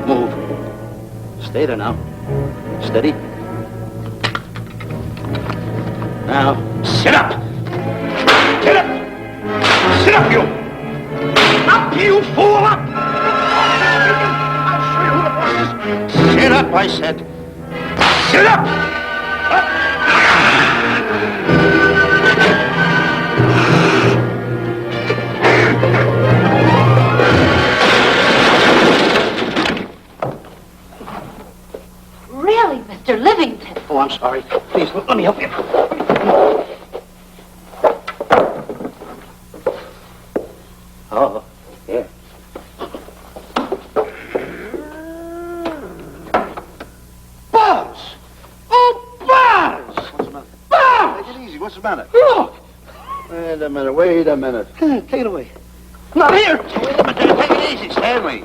move. Stay there now. Steady. Now, sit up! Get up! Sit up, you! Up, you fool, up! I'll show you who the boss is. Sit up, I said. Sit up! Up! Really, Mr. Livington? Oh, I'm sorry. Please, let me help you. Oh, yeah. Buzz! Oh, Buzz! What's the matter? Buzz! Take it easy. What's the matter? Look! Wait a minute. Take it away. Not here! Wait a minute. Take it easy, Stanley.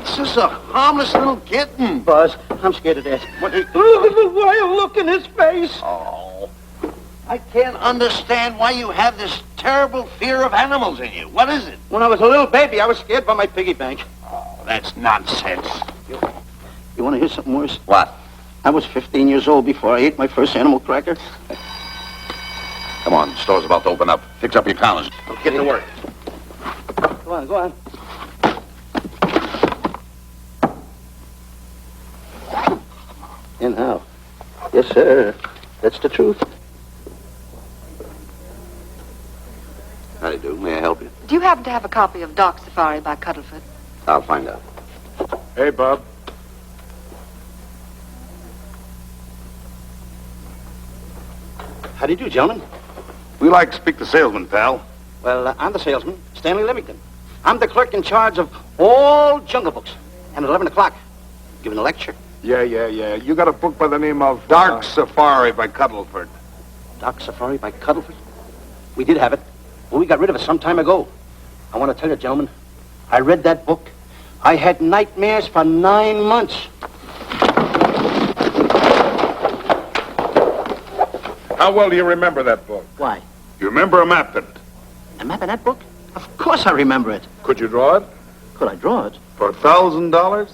It's just a harmless little kitten. Buzz, I'm scared to death. What? Look at the wild look in his face. Oh. I can't understand why you have this terrible fear of animals in you. What is it? When I was a little baby, I was scared by my piggy bank. Oh, that's nonsense. You want to hear something worse? What? I was 15 years old before I ate my first animal cracker. Come on, the store's about to open up. Fix up your counters. Get to work. Go on, go on. And how? Yes, sir. That's the truth. How do you do? May I help you? Do you happen to have a copy of Doc Safari by Cuddlefoot? I'll find out. Hey, Bob. How do you do, gentlemen? We like to speak to salesman, pal. Well, I'm the salesman, Stanley Livington. I'm the clerk in charge of all Jungle Books. And at 11 o'clock, giving a lecture. Yeah. You got a book by the name of Dark Safari by Cuddlefoot. Doc Safari by Cuddlefoot? We did have it, but we got rid of it some time ago. I want to tell you, gentlemen, I read that book. I had nightmares for 9 months. How well do you remember that book? Why? You remember a map in it? A map in that book? Of course I remember it. Could you draw it? Could I draw it? For $1,000?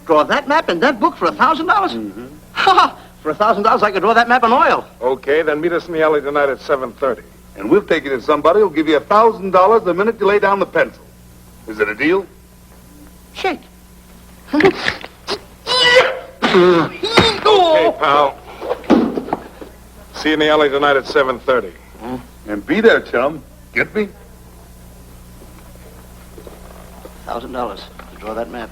Draw that map in that book for $1,000? Mm-hmm. Ha! For $1,000, I could draw that map in oil. Okay, then meet us in the alley tonight at 7:30. And we'll take it to somebody who'll give you $1,000 the minute you lay down the pencil. Is it a deal? Shake. Okay, pal. See you in the alley tonight at 7:30. And be there, chum. Get me? $1,000 to draw that map.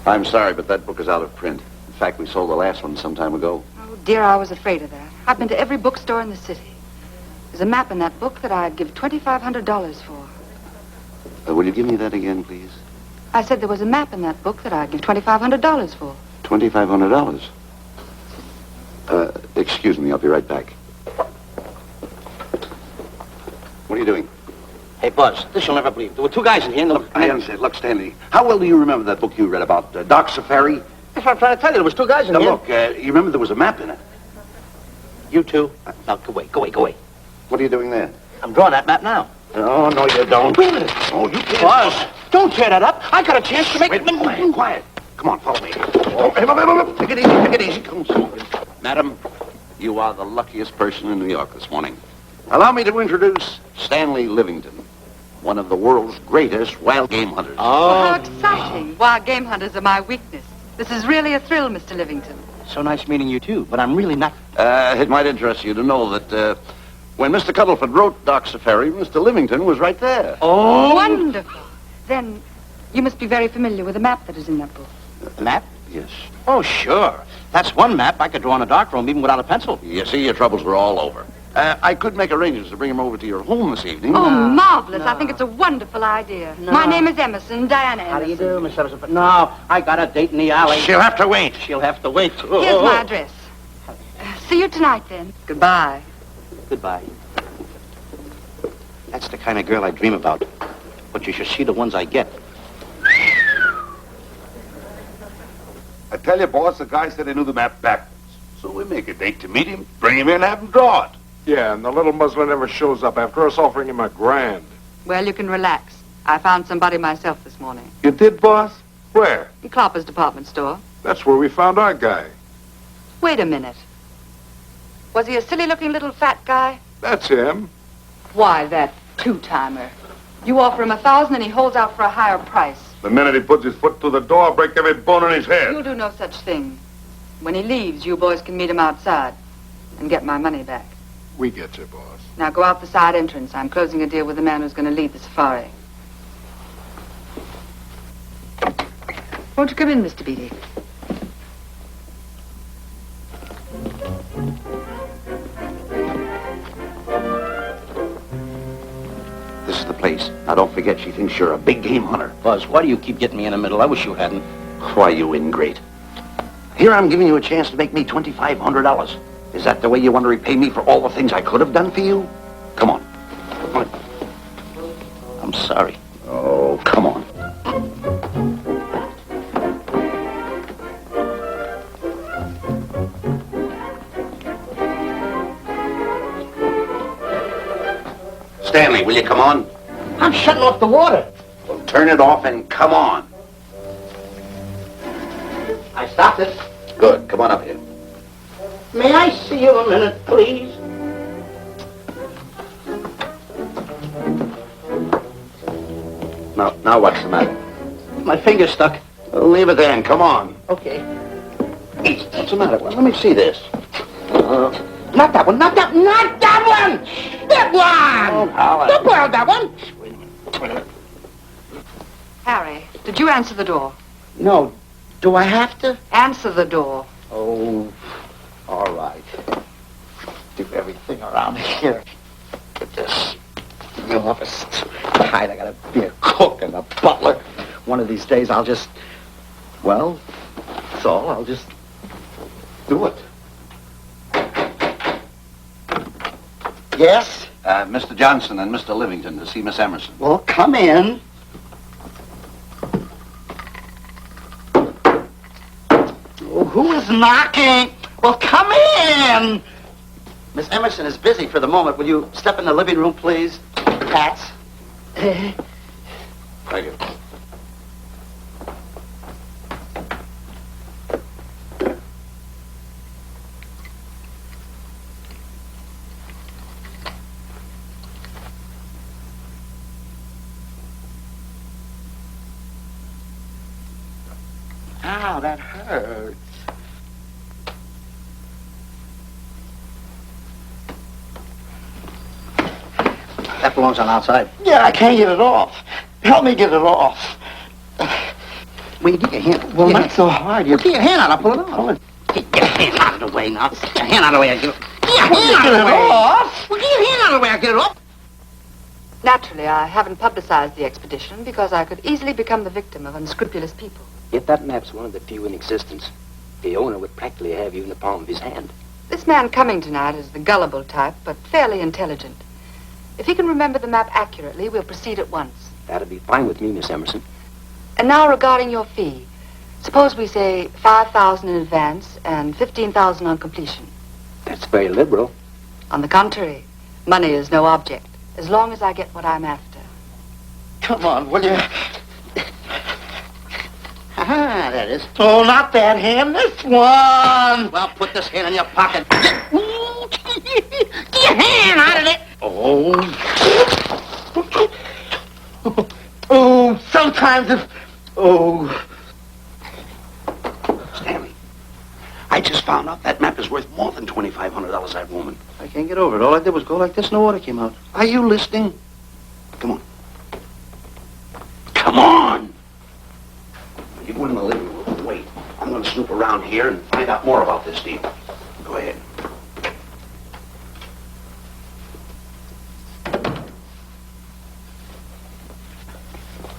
I'm sorry, but that book is out of print. In fact, we sold the last one some time ago. Oh, dear, I was afraid of that. I've been to every bookstore in the city. There's a map in that book that I'd give $2,500 for. Will you give me that again, please? I said there was a map in that book that I'd give $2,500 for. $2,500. Excuse me, I'll be right back. What are you doing? Hey, Buzz, this you'll never believe. There were two guys in here. And Look, I understand. Look, Stanley, how well do you remember that book you read about Doc Safari? That's what I'm trying to tell you. There was two guys in Now, here. look, you remember there was a map in it. You two. Now, go away. What are you doing there? I'm drawing that map now. Oh, no, you don't. Wait a minute. Oh, you can't. Buzz, don't tear that up. I got a chance to make... Wait, quiet. Come on, follow me. Oh, take it easy. Come on. Madam, you are the luckiest person in New York this morning. Allow me to introduce Stanley Livington, one of the world's greatest wild game hunters. Oh, how exciting. Wild game hunters are my weakness. This is really a thrill, Mr. Livington. So nice meeting you, too. But I'm really not... It might interest you to know that when Mr. Cuddlefoot wrote Doc Safari, Mr. Livington was right there. Oh! Wonderful. Then you must be very familiar with the map that is in that book. The map? Yes. Oh, sure. That's one map I could draw in a darkroom even without a pencil. You see, your troubles were all over. I could make arrangements to bring him over to your home this evening. Oh, marvelous. I think it's a wonderful idea. No. My name is Emerson, Diana Emerson. How do you do, Miss Emerson? But no, I got a date in the alley. She'll have to wait. She'll have to wait. Here's my address. See you tonight, then. Goodbye. Goodbye. That's the kind of girl I dream about. But you should see the ones I get. I tell you, boss, the guy said he knew the map backwards. So we make a date to meet him, bring him in, have him draw it. Yeah, and the little muzzler never shows up after us offering him $1,000. Well, you can relax. I found somebody myself this morning. You did, boss? Where? In Clopper's department store. That's where we found our guy. Wait a minute. Was he a silly-looking little fat guy? That's him. Why, that two-timer. You offer him $1,000 and he holds out for a higher price. The minute he puts his foot through the door, I'll break every bone in his head. You'll do no such thing. When he leaves, you boys can meet him outside and get my money back. We get you, boss. Now go out the side entrance. I'm closing a deal with the man who's going to lead the safari. Won't you come in, Mr. Beatty? This is the place. Now, don't forget, she thinks you're a big game hunter. Buzz, why do you keep getting me in the middle? I wish you hadn't. Why, you ingrate. Here I'm giving you a chance to make me $2,500. Is that the way you want to repay me for all the things I could have done for you? Come on. Come on. I'm sorry. Oh, come on. Stanley, will you come on? I'm shutting off the water. Well, turn it off and come on. I stopped it. Good. Come on up here. May I see you a minute, please? Now what's the matter? My finger's stuck. Well, leave it there and come on. Okay. What's the matter? Well, let me see this. Not that one, not that one! That one! Oh, Alan. Don't borrow that one! Wait a minute. Harry, did you answer the door? No. Do I have to? Answer the door. Oh, all right. Do everything around here. Get this. The office is tight. I gotta be a cook and a butler. One of these days I'll just, well, that's all. I'll just do it. Yes? Mr. Johnson and Mr. Livington to see Miss Emerson. Well, come in. Oh, who is knocking? Well, come in. Miss Emerson is busy for the moment. Will you step in the living room, please? Hats. Thank you. Ow, that hurts. That belongs on outside. Yeah, I can't get it off. Help me get it off. Will you get your hand? Well, not so hard. Well, get your hand out. I'll pull it off. Get your hand out of the way now. Get your hand out of the way. Get your hand out of the way. Off. Well, get your hand out of the way. I'll get it off. Naturally, I haven't publicized the expedition because I could easily become the victim of unscrupulous people. Yet that map's one of the few in existence. The owner would practically have you in the palm of his hand. This man coming tonight is the gullible type, but fairly intelligent. If he can remember the map accurately, we'll proceed at once. That'd be fine with me, Miss Emerson. And now regarding your fee. Suppose we say $5,000 in advance and $15,000 on completion. That's very liberal. On the contrary, money is no object, as long as I get what I'm after. Come on, will you? Ah, that is. Oh, not that hand, this one. Well, put this hand in your pocket. Get your hand out of it. Oh. Oh, sometimes if... Oh. Stanley, I just found out that map is worth more than $2,500, that woman. I can't get over it. All I did was go like this and the water came out. Are you listening? Come on. Come on! You go in the living room and wait. I'm going to snoop around here and find out more about this deal. Go ahead.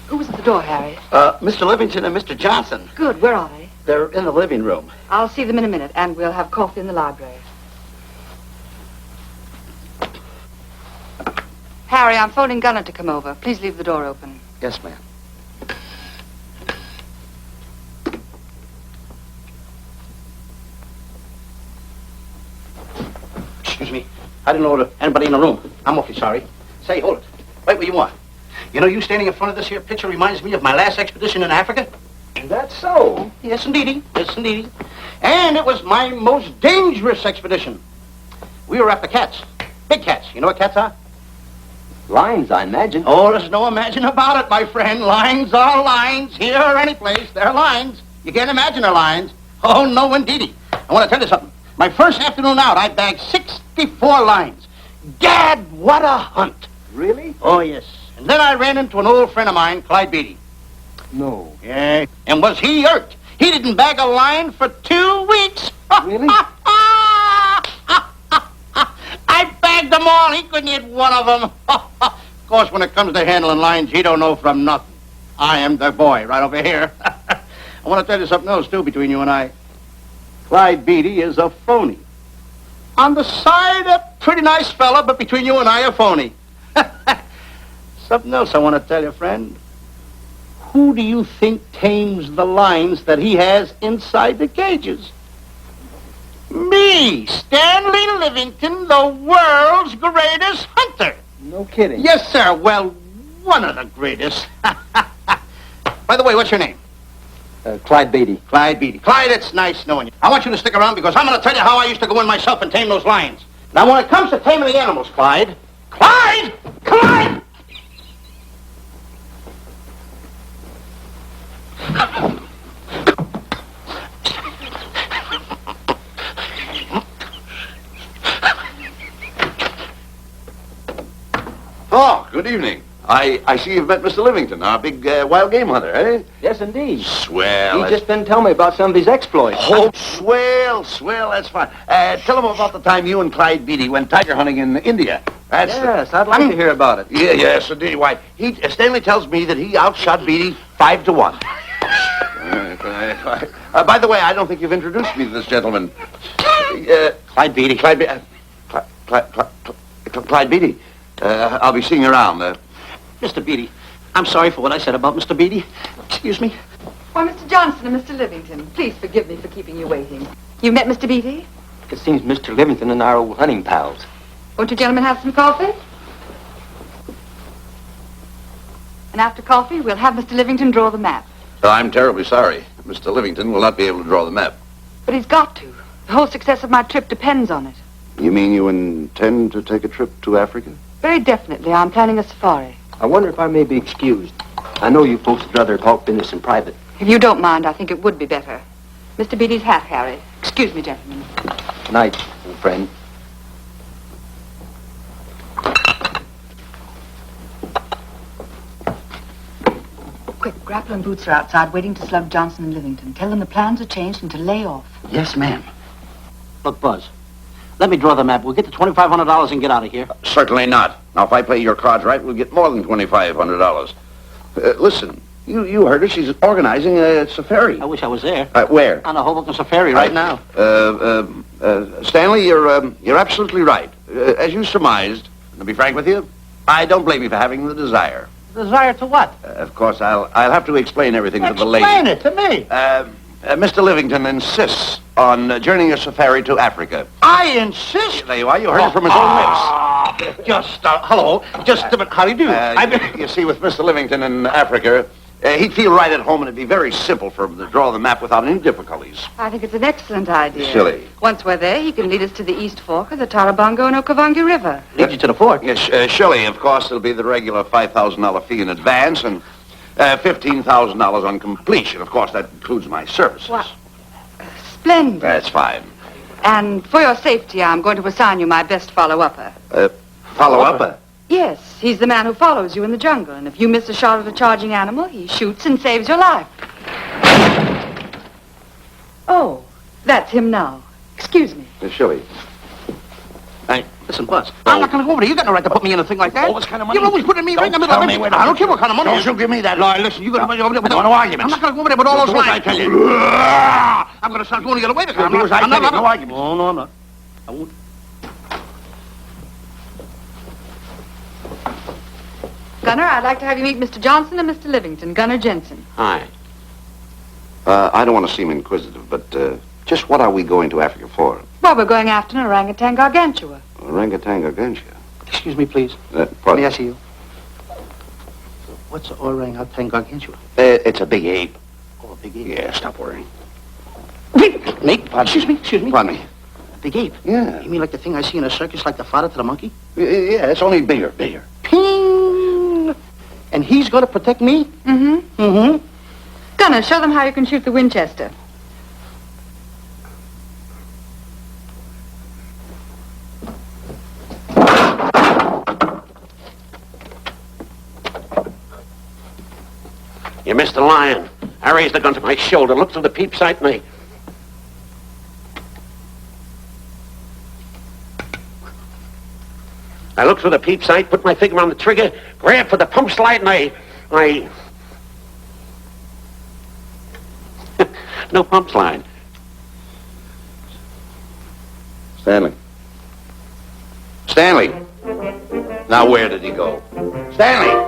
Who was at the door, Harry? Mr. Livington and Mr. Johnson. Good, where are they? They're in the living room. I'll see them in a minute, and we'll have coffee in the library. Harry, I'm phoning Gunner to come over. Please leave the door open. Yes, ma'am. Excuse me. I didn't know there was anybody in the room. I'm awfully sorry. Say, hold it. Right where you want. You know, you standing in front of this here picture reminds me of my last expedition in Africa. Is that so? Yes, indeedy. Yes, indeedy. And it was my most dangerous expedition. We were after cats. Big cats. You know what cats are? Lions, I imagine. Oh, there's no imagine about it, my friend. Lines are lines. Here or any place, they're lines. You can't imagine they're lines. Oh, no, indeedy. I want to tell you something. My first afternoon out, I bagged 64 lines. Gad, what a hunt. Really? Oh, yes. And then I ran into an old friend of mine, Clyde Beatty. No. Yeah. And was he irked? He didn't bag a line for 2 weeks. Really? I bagged them all. He couldn't hit one of them. Of course, when it comes to handling lines, he don't know from nothing. I am the boy right over here. I want to tell you something else, too, between you and I. Clyde Beatty is a phony. On the side, a pretty nice fella, but between you and I, a phony. Something else I want to tell you, friend. Who do you think tames the lines that he has inside the cages? Me, Stanley Livington, the world's greatest hunter. No kidding. Yes, sir. Well, one of the greatest. By the way, what's your name? Clyde Beatty. Clyde Beatty. Clyde, it's nice knowing you. I want you to stick around because I'm going to tell you how I used to go in myself and tame those lions. Now, when it comes to taming the animals, Clyde... Clyde! Clyde! Oh, good evening. I see you've met Mr. Livington, our big wild game hunter, eh? Yes, indeed. Swell. He just been telling me about some of his exploits. Oh, swell, that's fine. Tell him about the time you and Clyde Beatty went tiger hunting in India. That's Yes, I'd like to hear about it. Yeah, yes, indeed. Why, Stanley tells me that he outshot Beatty 5-1. By the way, I don't think you've introduced me to this gentleman. Clyde Beatty. Clyde Beatty. I'll be seeing you around. Mr. Beatty, I'm sorry for what I said about Mr. Beatty. Excuse me. Why, Mr. Johnson and Mr. Livington, please forgive me for keeping you waiting. You met Mr. Beatty? It seems Mr. Livington and our old hunting pals. Won't you gentlemen have some coffee? And after coffee, we'll have Mr. Livington draw the map. I'm terribly sorry. Mr. Livington will not be able to draw the map. But he's got to. The whole success of my trip depends on it. You mean you intend to take a trip to Africa? Very definitely. I'm planning a safari. I wonder if I may be excused. I know you folks would rather talk business in private. If you don't mind, I think it would be better. Mr. Beatty's hat, Harry. Excuse me, gentlemen. Good night, old friend. Quick, Grapple and Boots are outside waiting to slug Johnson and Livington. Tell them the plans are changed and to lay off. Yes, ma'am. Look, Buzz, let me draw the map. We'll get the $2,500 and get out of here. Certainly not. Now, if I play your cards right, we'll get more than $2,500. Listen, you heard her. She's organizing a safari. I wish I was there. Where? On a Hoboken safari right now. Stanley, you're absolutely right. As you surmised, to be frank with you, I don't blame you for having the desire. Desire to what? Of course, I'll have to explain everything to the lady. Explain it to me. Mr. Livington insists on journeying a safari to Africa. I insist. There you are. You heard it from his own lips. Hello. Just a minute. How do you do? You see, with Mr. Livington in Africa, he'd feel right at home, and it'd be very simple for him to draw the map without any difficulties. I think it's an excellent idea. Silly. Once we're there, he can lead us to the East Fork of the Tarabongo and Okavango River. Lead you to the fort. Yes, Shirley, of course, it'll be the regular $5,000 fee in advance, and $15,000 on completion. Of course, that includes my services. What? Splendid. That's fine. And for your safety, I'm going to assign you my best follow-upper. Follow-up? Yes, he's the man who follows you in the jungle, and if you miss a shot at a charging animal, he shoots and saves your life. Oh, that's him now. Excuse me. Shirley. Hey, listen, Buzz. I'm not going to go over there. You got no right to put me in a thing like that. Oh, what kind of money? You're always putting me right in the middle of everything. I don't care what kind of money. Don't you give me that. No, listen, you got to be over there with no arguments. I'm not going to go over there with all those Do as lines. I tell you. I'm going to start going to get away with it. Do as I tell you. No arguments. No, I'm not. I won't. Gunner, I'd like to have you meet Mr. Johnson and Mr. Livington, Gunner Jensen. Hi. I don't want to seem inquisitive, but just what are we going to Africa for? Well, we're going after an orangutan gargantua. Orangutan gargantua. Excuse me, please. Pardon? May I see you? What's an orang-outan gargantua? It's a big ape. Oh, a big ape. Yeah, stop worrying. Nick, excuse me. Pardon me. A big ape? Yeah. You mean like the thing I see in a circus, like the father to the monkey? Yeah, it's only bigger. Ping! And he's going to protect me? Mm-hmm. Mm-hmm. Gunner, show them how you can shoot the Winchester. You missed the lion. I raised the gun to my shoulder, looked through the peep sight, and I looked through the peep sight, put my finger on the trigger, grabbed for the pump slide, and I... No pump slide. Stanley. Stanley. Now where did he go? Stanley!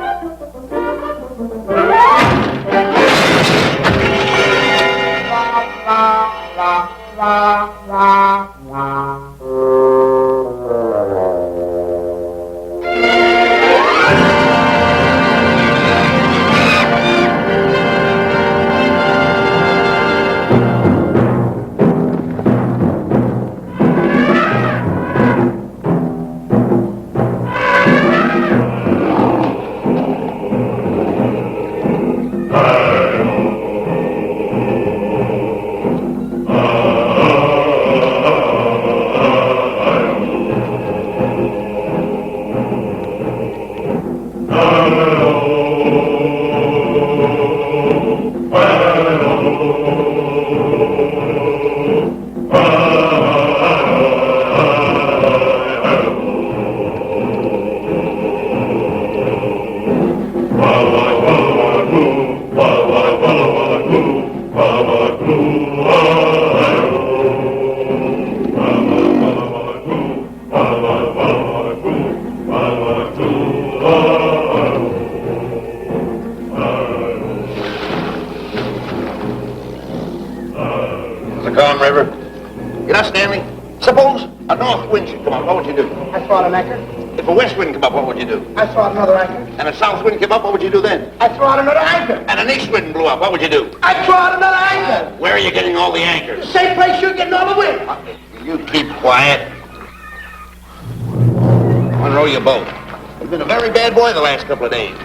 If a west wind come up, what would you do? I throw out another anchor. And a south wind came up, what would you do then? I throw out another anchor. And an east wind blew up, what would you do? I throw out another anchor. Where are you getting all the anchors? Same place you're getting all the wind. You keep quiet. Unroll your boat. You've been a very bad boy the last couple of days.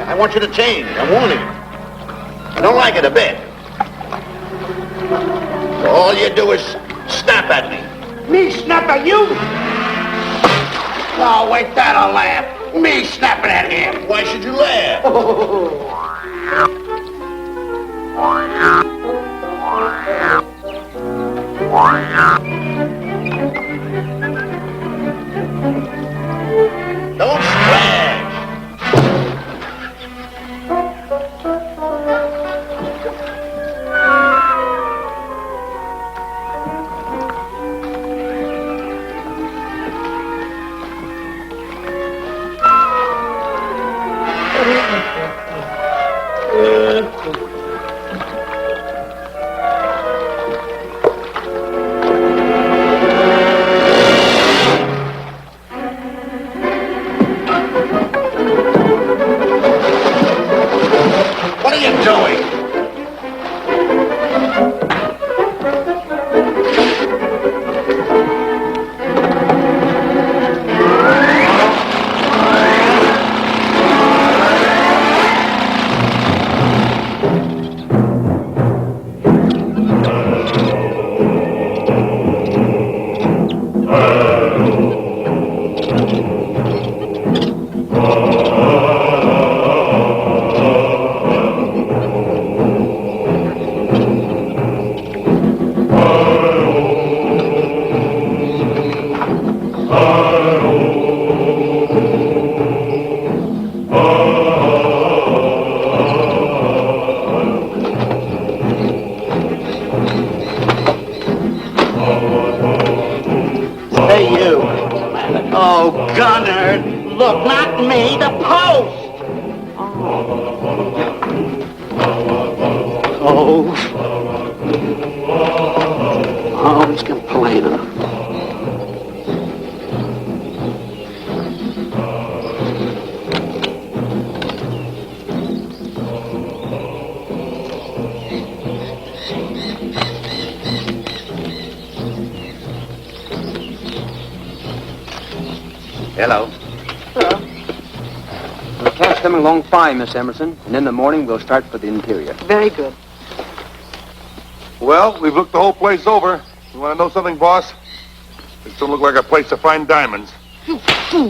I want you to change. I'm warning you. I don't like it a bit. So all you do is snap at me. Me snap at you? No, wait, that'll laugh. Me snapping at him. Why should you laugh? Don't splash. What are you doing? Look, not me, the post! Oh, he's complaining. Hello. Hello. The cat's coming along fine, Miss Emerson. And in the morning, we'll start for the interior. Very good. Well, we've looked the whole place over. You want to know something, boss? This don't look like a place to find diamonds. You fool.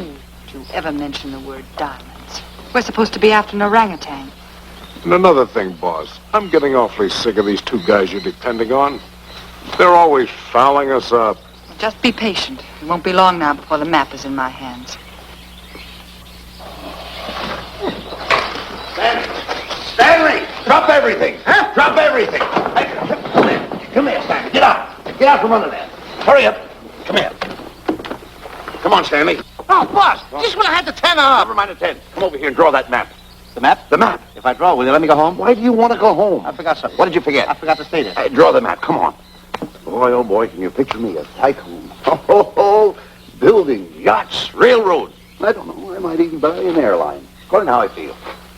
Don't you ever mention the word diamonds. We're supposed to be after an orangutan. And another thing, boss. I'm getting awfully sick of these two guys you're depending on. They're always fouling us up. Just be patient. It won't be long now before the map is in my hands. Stanley! Drop everything! Huh? Drop everything! Hey, come here. Come here, Stanley. Get out. Get out from under there. Hurry up. Come here. Come on, Stanley. Oh, boss, just when I had the 10 off. Never mind the 10. Come over here and draw that map. The map? The map. If I draw, will you let me go home? Why do you want to go home? I forgot something. What did you forget? I forgot to state it. Hey, draw the map. Come on. Boy, oh boy, can you picture me? A tycoon. Oh, building yachts, railroads. I don't know. I might even buy an airline. According to how I feel.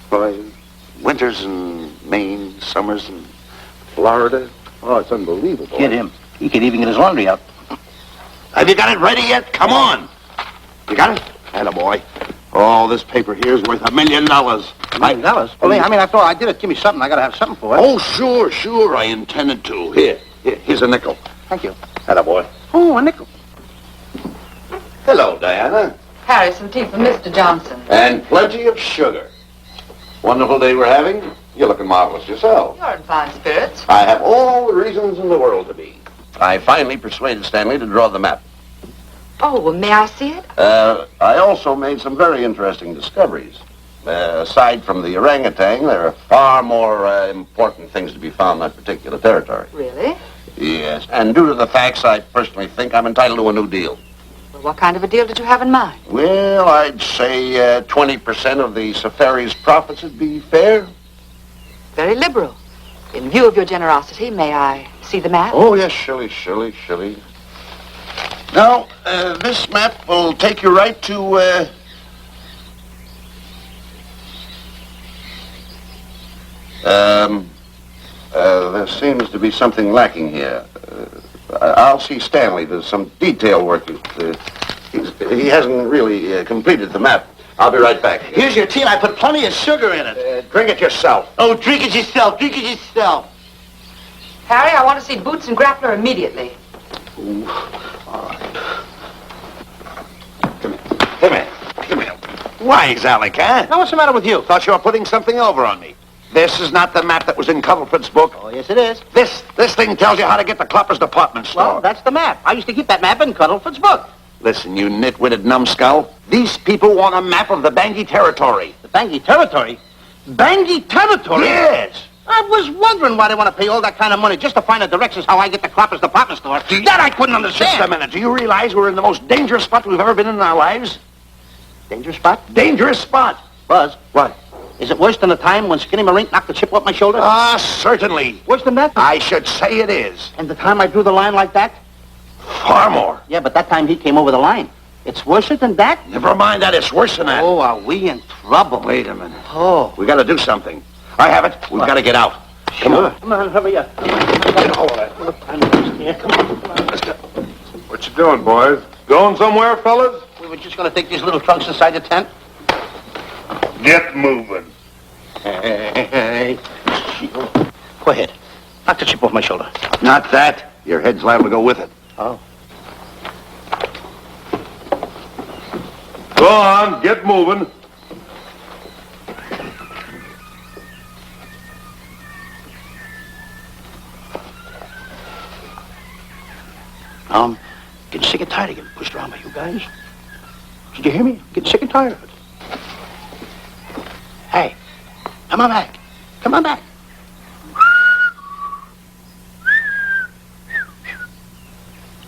Boy, winters in Maine, summers in Florida. Oh, it's unbelievable. Kid him. He could even get his laundry out. Have you got it ready yet? Come on. You got it? Attaboy. Oh, this paper here is worth $1 million. $1 million? Well, I mean, after all, I did it. Give me something. I got to have something for it. Oh, sure. I intended to. Here's a nickel. Thank you. Attaboy. Oh, a nickel. Hello, Diana. Harry, some tea for Mr. Johnson. And plenty of sugar. Wonderful day we're having. You're looking marvelous yourself. You're in fine spirits. I have all the reasons in the world to be. I finally persuaded Stanley to draw the map. Oh, well, may I see it? I also made some very interesting discoveries. Aside from the orangutan, there are far more important things to be found in that particular territory. Really? Yes, and due to the facts, I personally think I'm entitled to a new deal. Well, what kind of a deal did you have in mind? Well, I'd say 20% of the safari's profits would be fair. Very liberal. In view of your generosity, may I see the map? Oh, yes, Shirley. Now, this map will take you right to, there seems to be something lacking here. I'll see Stanley. There's some detail work. He hasn't really completed the map. I'll be right back. Here's your tea, and I put plenty of sugar in it. Drink it yourself. Oh, drink it yourself. Harry, I want to see Boots and Grappler immediately. Ooh, all right. Come here. Why, Alec, huh? Now, what's the matter with you? Thought you were putting something over on me. This is not the map that was in Cuddlefoot's book. Oh, yes, it is. This thing tells you how to get to Clopper's department store. Well, that's the map. I used to keep that map in Cuddlefoot's book. Listen, you nitwitted numbskull. These people want a map of the Bangui territory. The Bangui territory? Bangui territory? Yes. I was wondering why they want to pay all that kind of money just to find the directions how I get to Clopper's department store. That I couldn't understand. Just a minute. Do you realize we're in the most dangerous spot we've ever been in our lives? Dangerous spot? Dangerous spot. Buzz. What? Is it worse than the time when Skinny Marink knocked the chip off my shoulder? Ah, certainly. Worse than that? I should say it is. And the time I drew the line like that? Far more. Yeah, but that time he came over the line. It's worse than that? Never mind that. It's worse than that. Oh, are we in trouble? Wait a minute. Oh. We got to do something. I have it. We've got to get out. Come on. Come on, hurry up. Get a hold of that. I'm lost here. Come on. Let's go. What you doing, boys? Going somewhere, fellas? We were just going to take these little trunks inside the tent. Get moving. Hey. Go ahead. Knock the chip off my shoulder. Not that. Your head's liable to go with it. Oh. Go on, get moving. Getting sick and tired of getting pushed around by you guys. Did you hear me? Getting sick and tired of it. Hey, come on back. Come on back.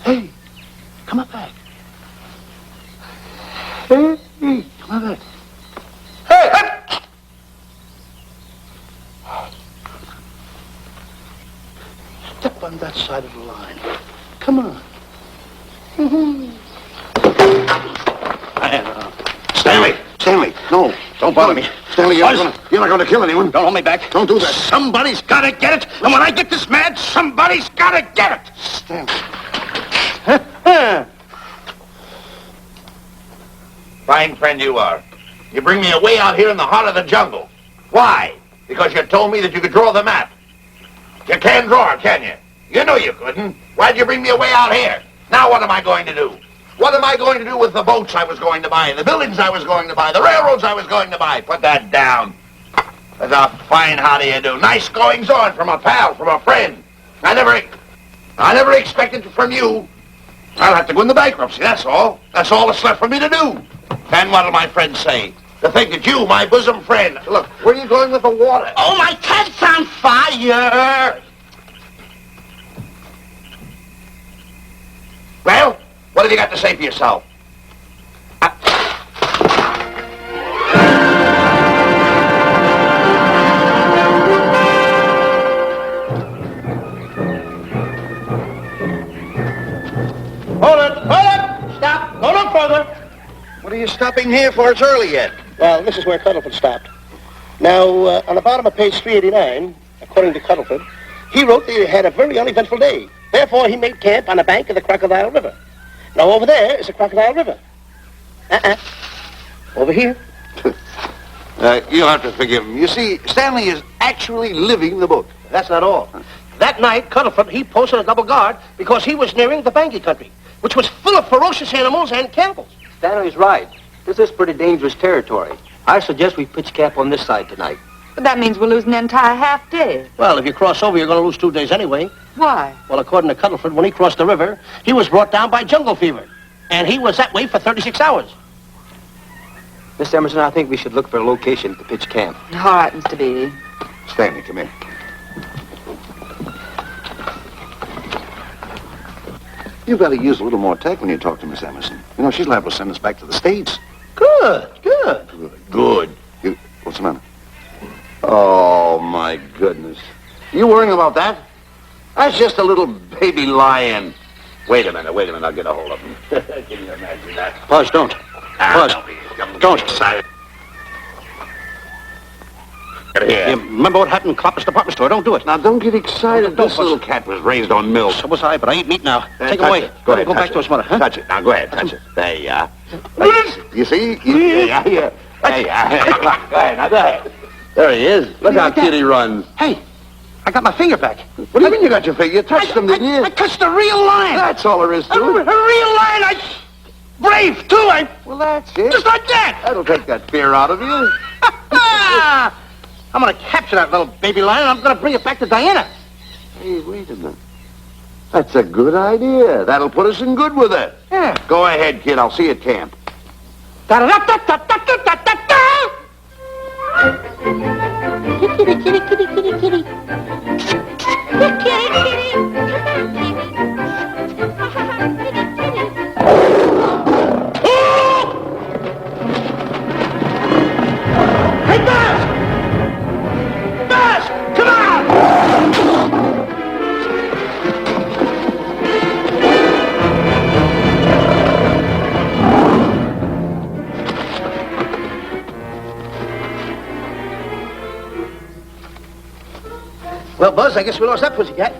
Hey, come on back. Hey, come on back. Hey, hey! Step on that side of the line. Come on. Stanley, no, don't bother me. Stanley, you're not going to kill anyone. Don't hold me back. Don't do that. Somebody's got to get it. And when I get this mad, somebody's got to get it. Stanley. Fine friend you are. You bring me away out here in the heart of the jungle. Why? Because you told me that you could draw the map. You can't draw it, can you? You know you couldn't. Why'd you bring me away out here? Now what am I going to do? What am I going to do with the boats I was going to buy, the buildings I was going to buy, the railroads I was going to buy? Put that down. That's a fine how do you do. Nice goings on from a pal, from a friend. I never expected it from you. I'll have to go into bankruptcy, that's all. That's all that's left for me to do. And what'll my friends say? To think that you, my bosom friend... Look, where are you going with the water? Oh, my cat's on fire! Well, what have you got to say for yourself? Hold it! Stop! Go no further! What are you stopping here for? It's early yet. Well, this is where Cuddleford stopped. Now, on the bottom of page 389, according to Cuddleford, he wrote that he had a very uneventful day. Therefore, he made camp on the bank of the Crocodile River. Now, over there is the Crocodile River. Over here. You'll have to forgive him. You see, Stanley is actually living the book. That's not all. That night, Cuddleford, he posted a double guard because he was nearing the Bangi country, which was full of ferocious animals and cannibals. Stanley's right. This is pretty dangerous territory. I suggest we pitch camp on this side tonight. But that means we'll lose an entire half day. Well, if you cross over, you're going to lose 2 days anyway. Why? Well, according to Cuddleford, when he crossed the river, he was brought down by jungle fever. And he was that way for 36 hours. Miss Emerson, I think we should look for a location to pitch camp. All right, Mr. Beatty. Stanley, come here. You've got to use a little more tact when you talk to Miss Emerson. You know, she's liable to send us back to the States. Good. Good. What's the matter? Oh, my goodness. You worrying about that? That's just a little baby lion. Wait a minute, I'll get a hold of him. Can you imagine that? Buzz, don't. Buzz, don't. Excited. Get here. You remember what happened in Clopper's department store? Don't do it. Now, don't get excited. Don't, This little cat was raised on milk. So was I, but I eat meat now. Take it Touch away. it. Go ahead, Go touch back to it. his mother, huh? Touch it. Now, go ahead, touch it. There you are. You see? Yeah. There you are. Go ahead, now go ahead. There he is. Look how cute he runs. Hey, I got my finger back. What do you mean you got your finger? You touched him, didn't you? I touched a real lion. That's all there is to A real it. lion. Brave, too. Well, that's it. Just like that. That'll take that fear out of you. I'm going to capture that little baby lion, and I'm going to bring it back to Diana. Hey, wait a minute. That's a good idea. That'll put us in good with her. Yeah. Go ahead, kid. I'll see you at camp. Da-da-da-da-da-da-da-da-da. Kitty, kitty, kitty, kitty, kitty. Kitty, kitty. Hey, Buzz! Buzz! Come on! Well, Buzz, I guess we lost that pussycat.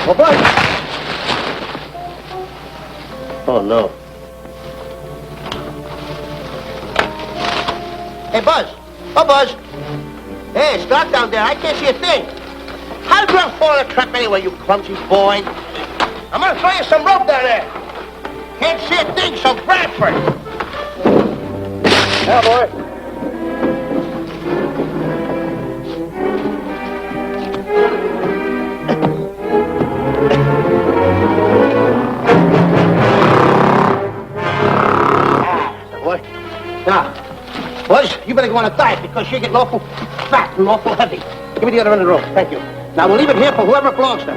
Well, Buzz. Oh, no. Hey, Buzz. Oh, Buzz. Hey, it's dark down there. I can't see a thing. How did you fall in a trap anyway, you clumsy boy? I'm going to throw you some rope down there. Can't see a thing, so grab for it. Yeah, boy. Now, Buzz, you better go on a diet because you're getting awful fat and awful heavy. Give me the other end of the rope. Thank you. Now, we'll leave it here for whoever it belongs to.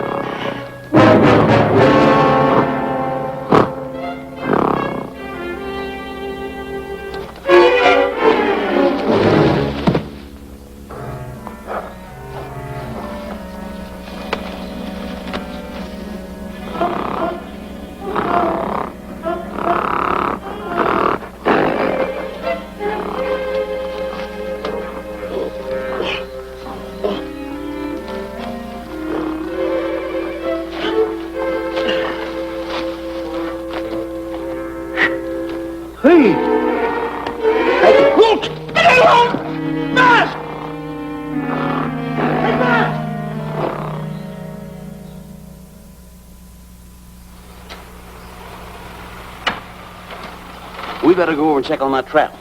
better go over and check on that trap.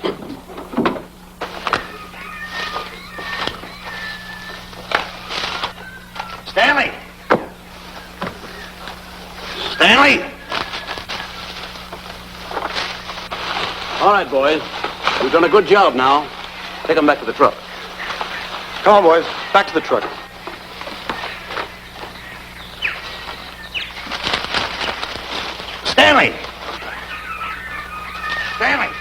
Stanley! Stanley! All right, boys. We've done a good job now. Take them back to the truck. Come on, boys. Back to the truck. Stanley! Stanley!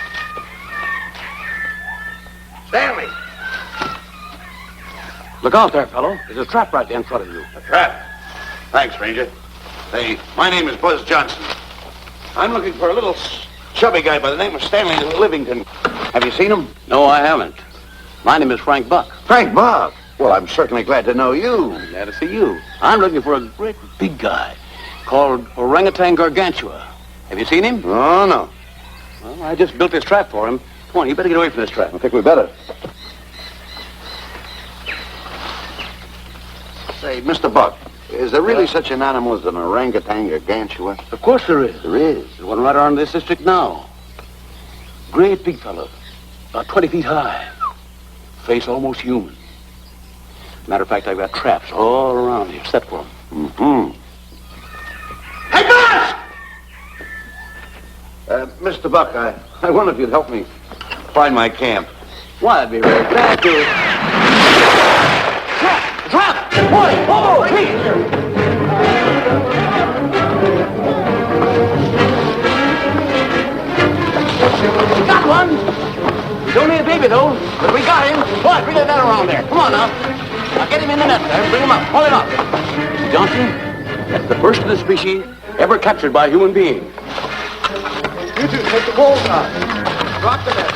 Stanley! Look out there, fellow. There's a trap right there in front of you. A trap? Thanks, Ranger. Hey, my name is Buzz Johnson. I'm looking for a little chubby guy by the name of Stanley Livington. Have you seen him? No, I haven't. My name is Frank Buck. Frank Buck? Well, I'm certainly glad to know you. I'm glad to see you. I'm looking for a great big guy called Orangutan Gargantua. Have you seen him? Oh, no. Well, I just built this trap for him. Come on, you better get away from this trap. I think we better. Say, Mr. Buck, is there really such an animal as an orangutan gargantua? Of course there is. There is? There's one right around this district now. Great big fellow, about 20 feet high. Face almost human. Matter of fact, I've got traps all around here set for him. Mm-hmm. Hey, Boss! Mr. Buck, I wonder if you'd help me find my camp. Why, I'd be very glad to. Trap! Trap! Boy! Oh, please! Got one! He's only a baby, though, but we got him. Boy, bring that around there. Come on, now. Now, get him in the net there. Bring him up. Hold him up. Johnson, that's the first of the species ever captured by a human being. You two, take the poles out. Drop the net.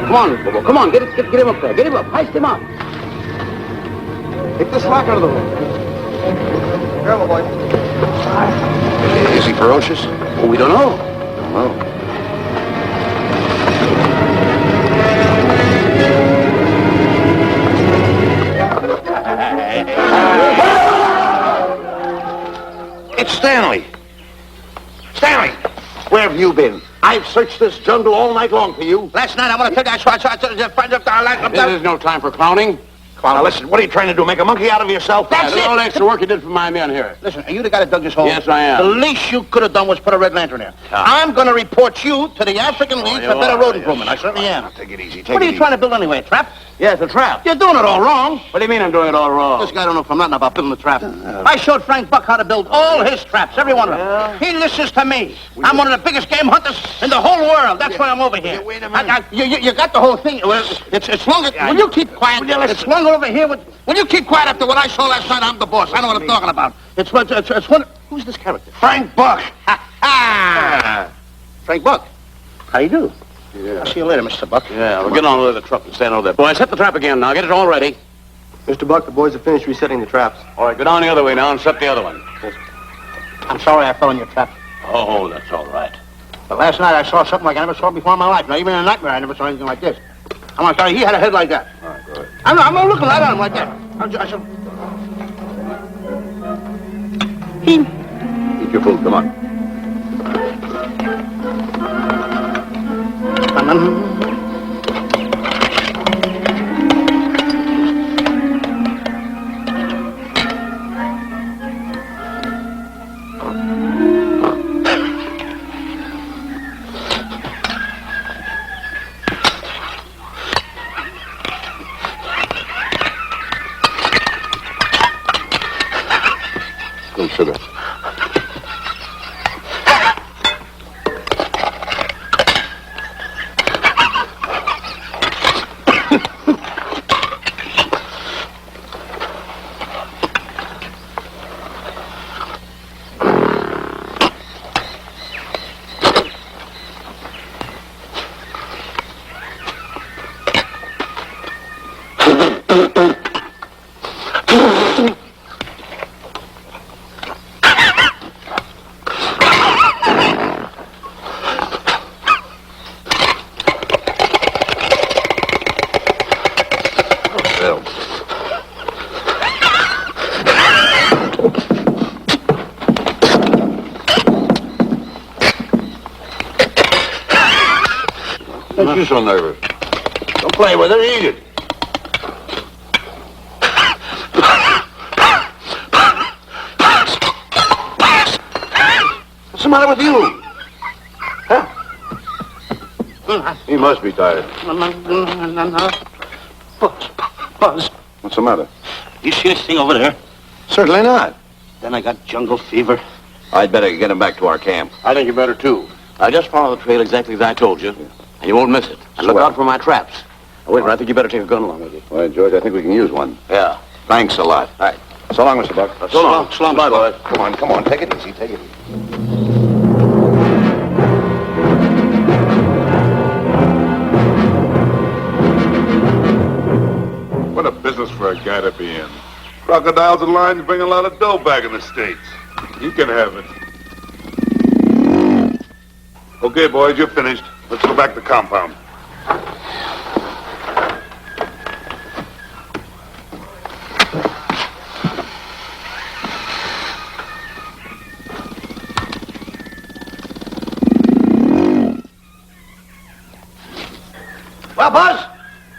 Come on, Bobo. Come on. Get him up there. Get him up. Heist him up. Take the slack out of the rope. Careful, boy. Is he ferocious? Well, we don't know. Don't know. It's Stanley. Stanley, where have you been? I've searched this jungle all night long for you. Last night, I want to tell you, I saw This is no time for clowning. Come on, now listen. What are you trying to do? Make a monkey out of yourself? That's it. All the extra work you did for my men here. Listen, are you the guy that dug this hole? Yes, I am. The least you could have done was put a red lantern there. I'm going to report you to the African League for better road improvement. I certainly am. Take it easy. What are you trying to build anyway, a trap? Yeah, it's a trap. You're doing it all wrong. What do you mean I'm doing it all wrong? This guy don't know from nothing about building a trap. I showed Frank Buck how to build all his traps, every one of them. He listens to me. I'm one of the biggest game hunters in the whole world. That's why I'm over here. Wait a minute. You got the whole thing. Well, it's longer. Will you keep quiet? It's longer over here. Will you keep quiet after what I saw last night? I'm the boss. I know what I'm talking about. It's one. Who's this character? Frank Buck. Frank Buck. How do you do? Yeah. I'll see you later, Mr. Buck. Yeah, we'll get on with the truck and stand over there. Boys, set the trap again now. Get it all ready. Mr. Buck, the boys have finished resetting the traps. All right, go down the other way now and set the other one. I'm sorry I fell in your trap. Oh, that's all right. But last night I saw something like I never saw before in my life. Now, even in a nightmare, I never saw anything like this. I'm going to tell you, he had a head like that. All right, go ahead. I'm not looking right at him like that. Eat your food, come on. Little sugar. you so nervous? Don't play with it, eat it. What's the matter with you? Huh? He must be tired. Buzz. What's the matter? You see this thing over there? Certainly not. Then I got jungle fever. I'd better get him back to our camp. I think you better, too. Now, just follow the trail exactly as I told you, and you won't miss it. And look Swell. out for my traps. Now, wait a minute, I think you better take a gun along with you. Well, George, I think we can use one. Yeah. Thanks a lot. All right. So long, Mr. Buck. So long. So long, Bye, boys. boys. Come on, take it easy, take it easy. What a business for a guy to be in. Crocodiles and lions bring a lot of dough back in the States. You can have it. Okay, boys, you're finished. Let's go back to the compound. Well, Buzz,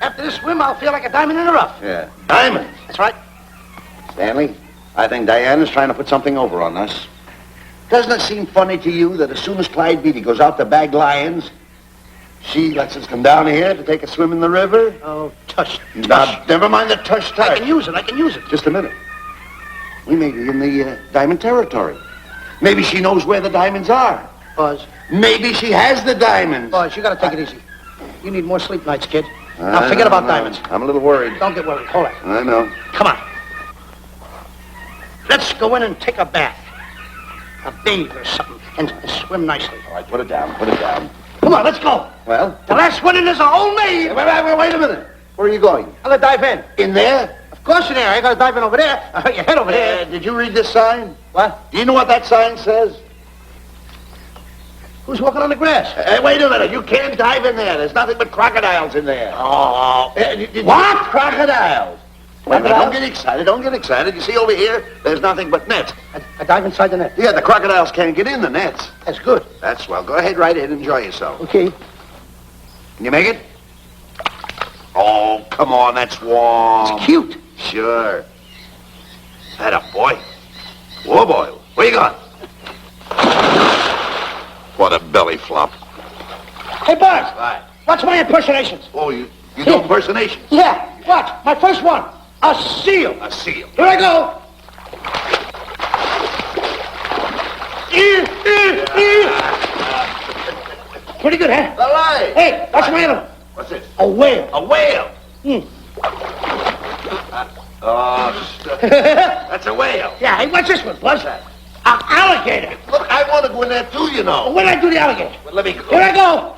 after this swim, I'll feel like a diamond in the rough. Yeah. Diamond. That's right. Stanley, I think Diana's trying to put something over on us. Doesn't it seem funny to you that as soon as Clyde Beatty goes out to bag lions, she lets us come down here to take a swim in the river? Oh, tush. Never mind the tush. I can use it. Just a minute. We may be in the diamond territory. Maybe she knows where the diamonds are. Buzz. Maybe she has the diamonds. Buzz, you gotta take it easy. You need more sleep nights, kid. Now, forget about diamonds. I'm a little worried. Don't get worried. Hold it. I know. Come on. Let's go in and take a bath. A bathe or something. And swim nicely. All right, put it down. Put it down. Come on, let's go. Well? The last one in is a whole maid. Wait a minute. Where are you going? I'm gonna dive in. In there? Of course in there. I gotta dive in over there. Your head over there. Did you read this sign? What? Do you know what that sign says? Who's walking on the grass? Wait a minute. You can't dive in there. There's nothing but crocodiles in there. Oh. What? Crocodiles. Wait a minute. Crocodiles? Don't get excited. You see over here, there's nothing but nets. I dive inside the net. Yeah, the crocodiles can't get in the nets. That's good. That's swell. Go ahead right in. Enjoy yourself. Okay. Can you make it? Oh, come on. That's warm. It's cute. Sure. That up, boy. Whoa, boy. Where you going? What a belly flop. Hey, Buzz. Right. Watch my impersonations. Oh, you do impersonations? Yeah. Watch. My first one. A seal. A seal. Here I go. Pretty good, huh? All right. Hey, watch my other one. What's this? A whale. A whale. Oh, that's a whale. Yeah, hey, what's this one, Buzz? An alligator. Look, I want to go in there too, you know. When I do the alligator? Well, let me go. Here I go.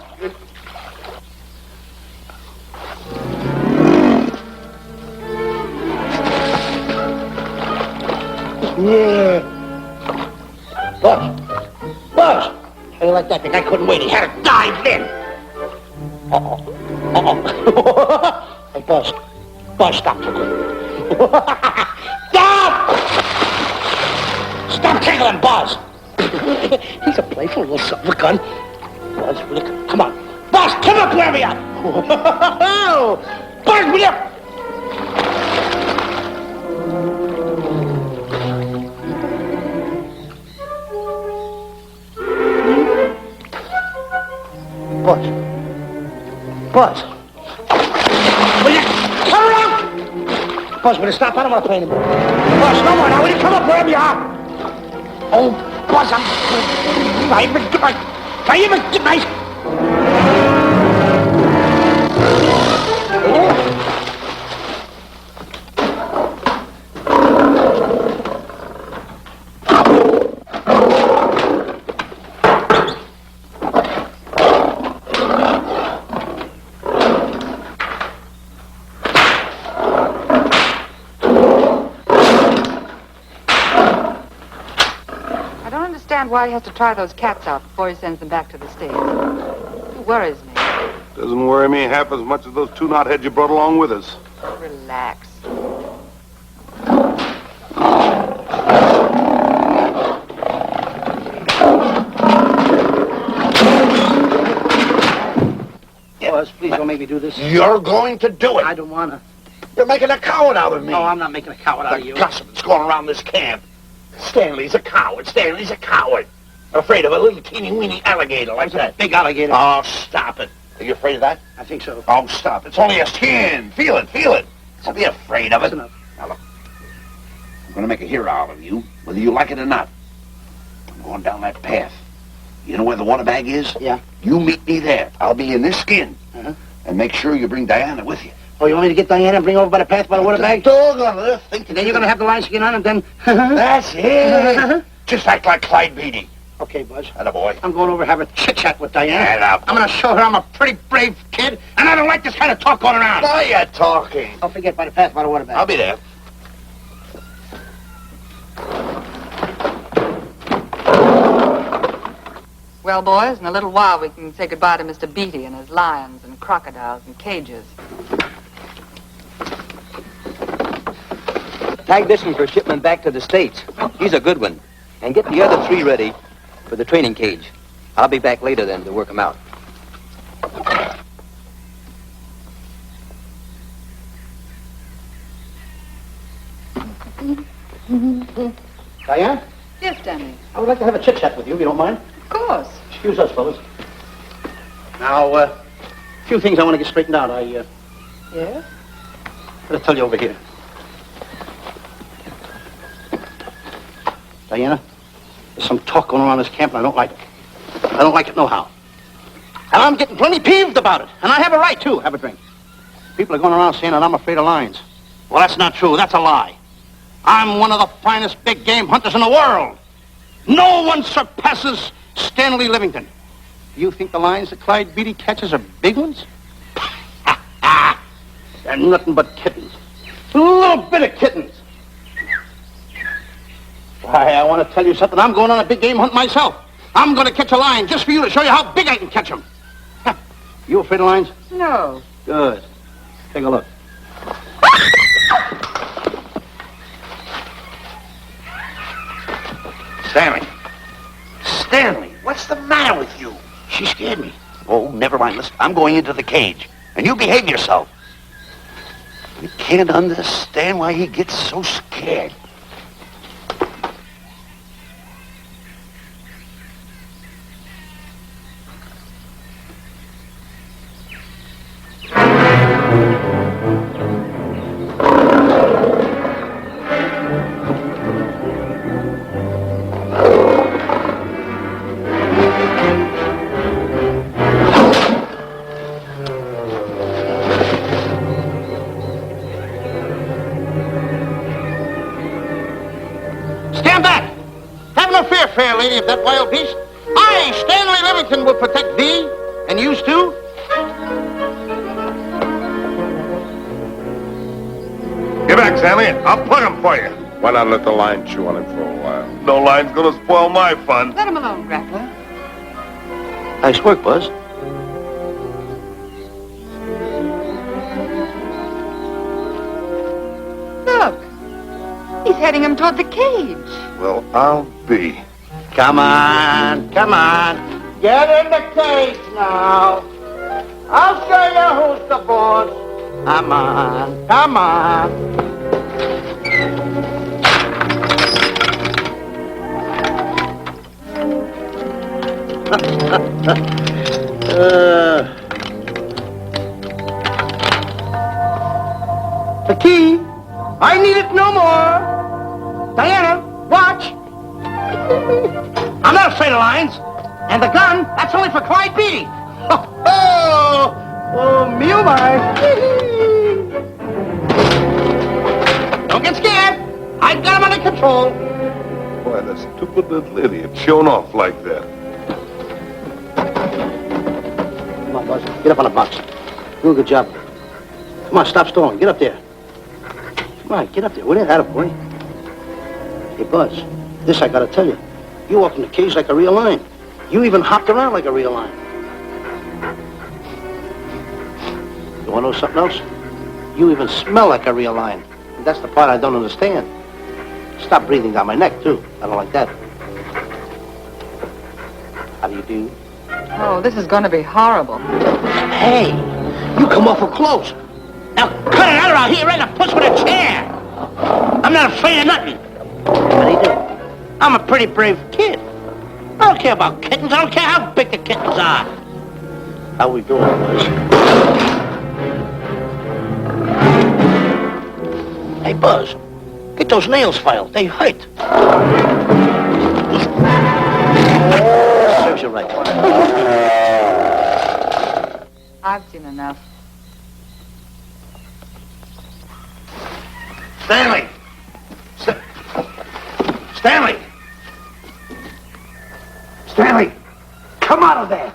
Yeah. Buzz. How do you like that? The guy couldn't wait. He had to dive in. Hey, Buzz. Buzz, stop. Stop! Stop tickling Buzz. He's a playful little son of a gun. Buzz, will you come on. Buzz, come up where we are. Buzz, will you? Buzz. Will you come around? Buzz, will you stop? I don't want to play anymore. Buzz, no more now. Will you come up wherever you are? Oh, Buzz, I even get my... Why he has to try those cats out before he sends them back to the States. It worries me. Doesn't worry me half as much as those two knotheads you brought along with us. Relax. Buzz, please don't make me do this. You're going to do it. I don't want to. You're making a coward out of me. No, I'm not making a coward out of The you. gossip that's going around this camp. Stanley's a coward. Stanley's a coward. Afraid of a little teeny-weeny alligator like that. Big alligator. Oh, stop it. Are you afraid of that? I think so. Oh, stop. It's only a skin. Feel it, feel it. Don't be afraid of it. That's enough. Now, look. I'm going to make a hero out of you, whether you like it or not. I'm going down that path. You know where the water bag is? Yeah. You meet me there. I'll be in this skin. Uh-huh. And make sure you bring Diana with you. Oh, you want me to get Diana and bring her over by the path by the water bag? Dog on earth. Think And then you're going to have the lion skin on and then... That's it. Just act like Clyde Beatty. Okay, Buzz. Attaboy. I'm going over to have a chit-chat with Diana. Attaboy. I'm going to show her I'm a pretty brave kid, and I don't like this kind of talk going around. Now you're talking. Don't forget by the path by the water bag. I'll be there. Well, boys, in a little while we can say goodbye to Mr. Beatty and his lions and crocodiles and cages. Tag this one for shipment back to the States. He's a good one. And get the other 3 ready for the training cage. I'll be back later then to work them out. Diana, Yes, Stanley. I would like to have a chit-chat with you, if you don't mind. Of course. Excuse us, fellas. Now, a few things I want to get straightened out. Yes? I'll tell you over here. Diana, there's some talk going around this camp, and I don't like it. I don't like it nohow. And I'm getting plenty peeved about it. And I have a right, too. Have a drink. People are going around saying that I'm afraid of lions. Well, that's not true. That's a lie. I'm one of the finest big game hunters in the world. No one surpasses Stanley Livington. You think the lions that Clyde Beatty catches are big ones? They're nothing but kittens. A little bit of kittens. Why, I want to tell you something. I'm going on a big game hunt myself. I'm going to catch a lion just for you to show you how big I can catch him. You afraid of lions? No. Good. Take a look. Stanley. Stanley, what's the matter with you? She scared me. Oh, never mind. Listen, I'm going into the cage. And you behave yourself. You can't understand why he gets so scared. Stand back! Have no fear, fair lady of that wild beast. I, Stanley Livington, will protect thee, and yous too. Get back, Stanley. I'll plug him for you. Why not let the lion chew on him for a while? No line's gonna spoil my fun. Let him alone, Grappler. Nice work, Buzz. Look. He's heading him toward the cage. Well, I'll be. Come on, come on. Get in the cage now. I'll show you who's the boss. Come on, come on. The key. I need it no more. Diana, watch. I'm not afraid of lions. And the gun, that's only for Clyde Beatty. Oh, me oh my. Don't get scared. I've got him under control. Boy, that stupid little idiot showing off like that. Come on, Buzz. Get up on the box. Do a good job. Come on, stop stalling. Get up there. Come on, get up there. With it, attaboy. Hey, Buzz, this I gotta tell you. You walk in the cage like a real lion. You even hopped around like a real lion. You wanna know something else? You even smell like a real lion. And that's the part I don't understand. Stop breathing down my neck, too. I don't like that. How do you do? Oh, this is going to be horrible. Hey, you come awful close. Now cut it out around here, right? A puss with a chair. I'm not afraid of nothing. How do you do? I'm a pretty brave kid. I don't care about kittens. I don't care how big the kittens are. How we doing, boys? Hey, Buzz, get those nails filed. They hurt. Serves you right. I've seen enough. Stanley! Stanley! Stanley! Come out of there!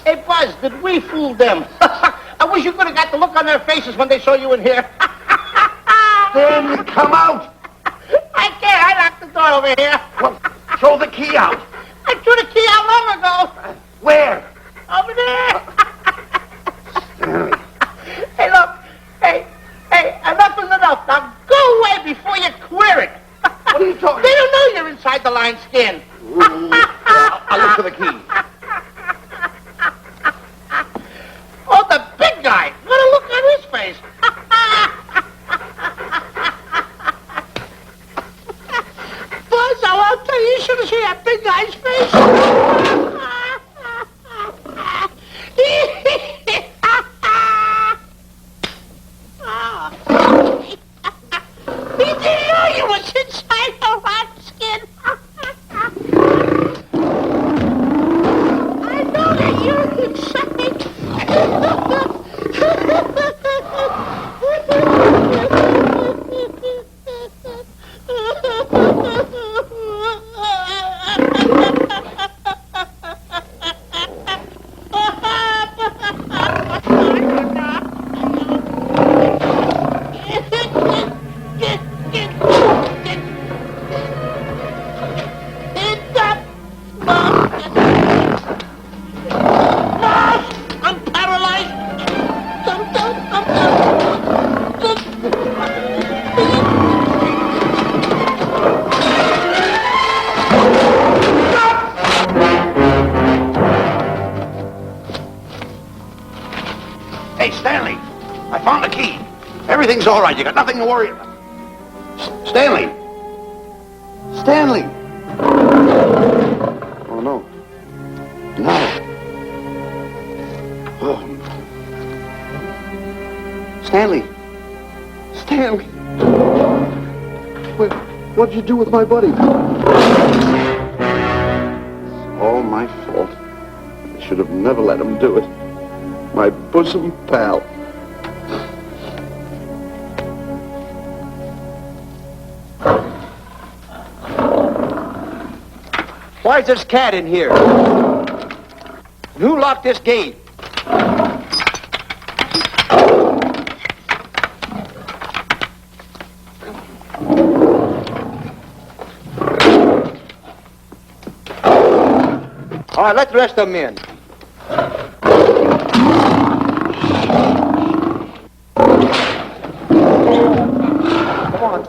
Hey, Buzz, did we fool them? I wish you could have got the look on their faces when they saw you in here. Stanley, come out! I can't. I locked the door over here. Well, throw the key out. I threw the key out long ago. Where? Over there. Stanley. Hey, look. Hey, enough is enough. Now go away before you queer it. What are you talking They don't know you're inside the lion's skin. I'll look for the key. Oh, the big guy. What a look on his face. Buzz, I'll tell you, you should have seen that big guy's face. He didn't know you was inside the lion's skin. I know that you're inside. I'm paralyzed. Hey, Stanley, I found the key. Everything's all right. You got nothing to worry about. Stanley! Stanley! Oh, no. No. Oh. Stanley! Stanley! What'd you do with my buddy? It's all my fault. I should have never let him do it. My bosom pal. Why is this cat in here? Who locked this gate? All right, let the rest of them in. Come on.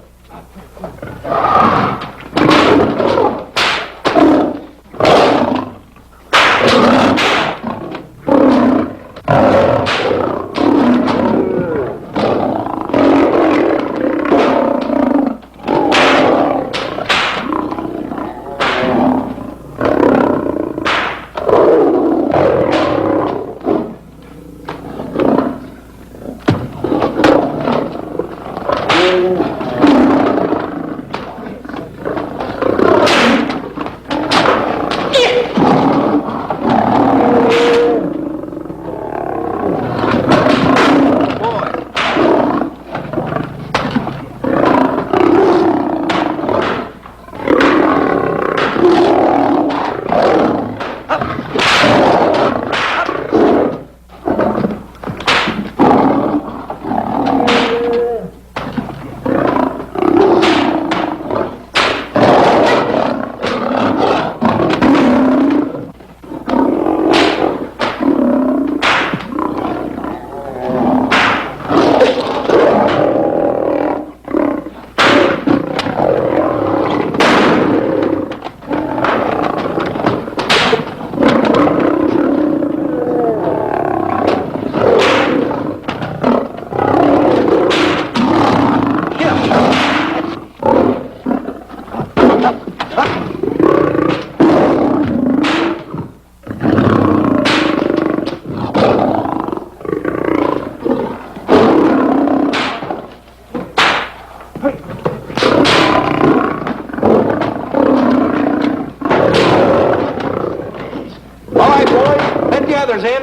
Tarzan.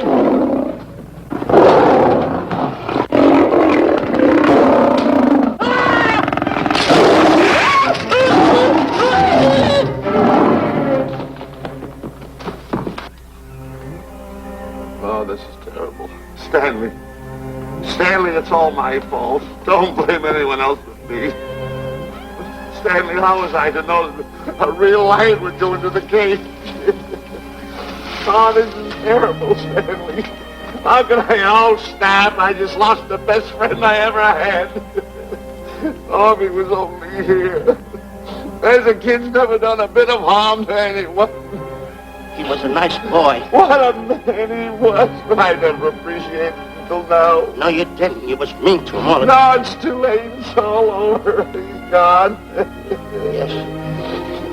Oh, this is terrible. Stanley. Stanley, it's all my fault. Don't blame anyone else but me. Stanley, how was I to know that a real lion would go into the cage? Oh, this is terrible, Stanley. How could I? Oh, snap. I just lost the best friend I ever had. Oh, if he was only here. There's a kid's never done a bit of harm to anyone. He was a nice boy. What a man he was. But I never appreciated it until now. No, you didn't. You was mean to him all the No, it's too late. It's all over. He's gone. Yes.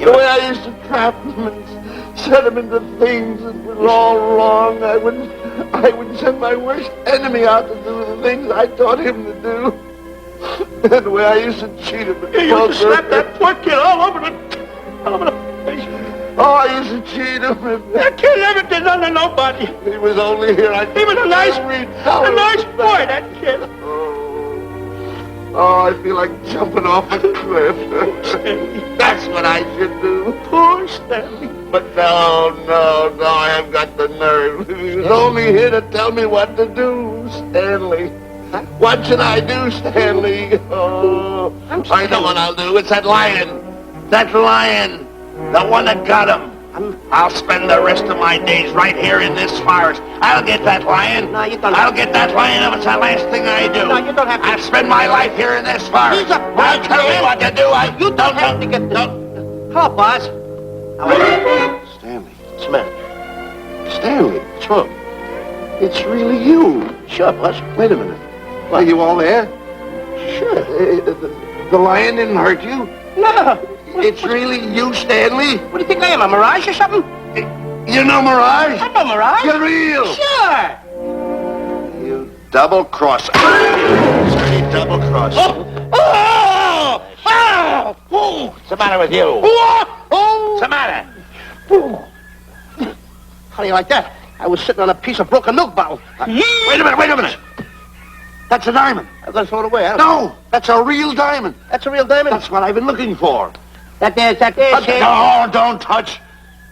The way I used to trap him and set him into things that were all wrong, I would send my worst enemy out to do the things I taught him to do. And the way I used to cheat him. You used to slap that poor kid all over the face. Oh, I used to cheat him. That kid never did nothing to nobody. He was only here. He was a nice boy, that kid. Oh, I feel like jumping off a cliff. That's what I should do. Poor Stanley. But no, I haven't got the nerve. He was only here to tell me what to do, Stanley. What should I do, Stanley? Oh, I know what I'll do. It's that lion. That lion. The one that got him. I'll spend the rest of my days right here in this forest. I'll get that lion. No, you don't. I'll get that lion if it's the last thing I do. No, you don't have to. I'll spend my life here in this forest. He's a I'll tell you what to do. You don't have to get this. Hello, boss. How are you? Stanley. What's the matter? Stanley. What's wrong? It's really you. Sure, boss. Wait a minute. Are you all there? Sure. The lion didn't hurt you? No. It's really you, Stanley? What do you think I am, a mirage or something? You're no mirage? I'm no mirage. You're real. Sure. You double-cross. Dirty double-cross. What's the matter with you? What's the matter? How do you like that? I was sitting on a piece of broken milk bottle. Wait a minute. That's a diamond. I'm going to throw it away. No, that's a real diamond. That's a real diamond? That's what I've been looking for. That there. No, don't touch.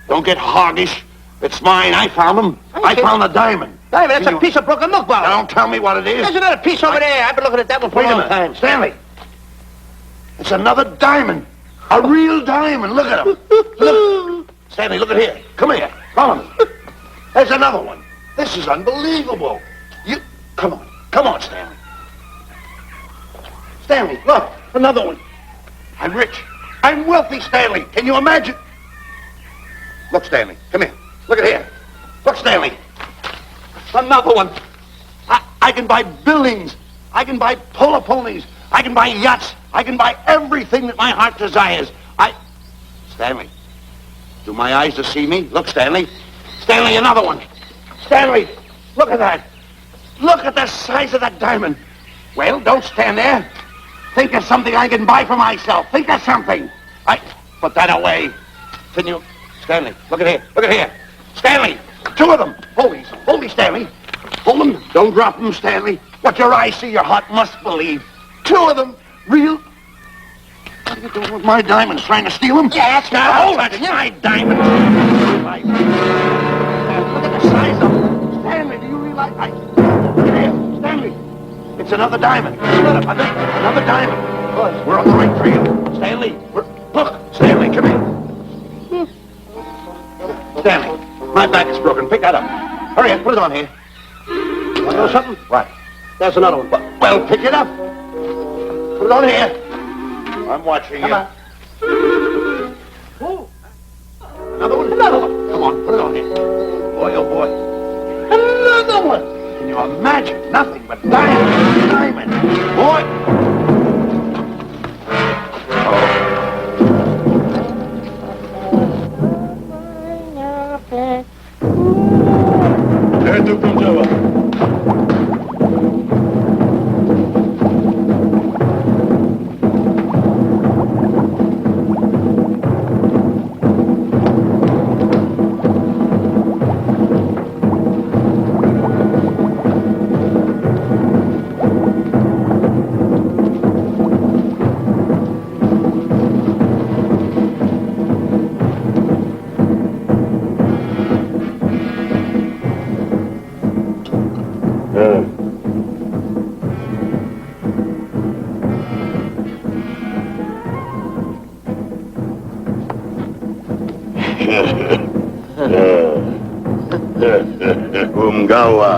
Don't get hoggish. It's mine. I found them. I found the diamond. Diamond, that's a piece of broken milk bottle. Don't tell me what it is. There's another piece over there. I've been looking at that one for a long time. Stanley. It's another diamond. A real diamond. Look at him. Look. Stanley, look at here. Come here. Follow me. There's another one. This is unbelievable. Come on, Stanley. Stanley, look. Another one. I'm rich. I'm wealthy, Stanley. Can you imagine? Look, Stanley. Come here. Look at here. Look, Stanley. Another one. I can buy buildings. I can buy polo ponies. I can buy yachts. I can buy everything that my heart desires. Stanley, do my eyes deceive me? Look, Stanley. Stanley, another one. Stanley, look at that. Look at the size of that diamond. Well, don't stand there. Think of something I can buy for myself. Think of something. Put that away. Can you... Stanley, look at here. Look at here. Stanley, two of them. Hold me, Stanley. Hold them. Don't drop them, Stanley. What your eyes see, your heart must believe. Two of them. Real... What are you doing with my diamonds? Trying to steal them? Yeah, that's That's my diamond. Look at the size of them. Stanley, do you realize... Here, Stanley. It's another diamond. Another diamond. We're on the right trail. Stanley, look, Stanley, come here. Stanley, my back is broken. Pick that up. Hurry up, put it on here. Want to know something? What? There's another one. Well, pick it up. Put it on here. I'm watching you. Come on. Another one? Another one. Come on, put it on here. Boy, oh boy. Another one. Can you imagine? Nothing but diamond. Boy. Esto contaba. Umgawa.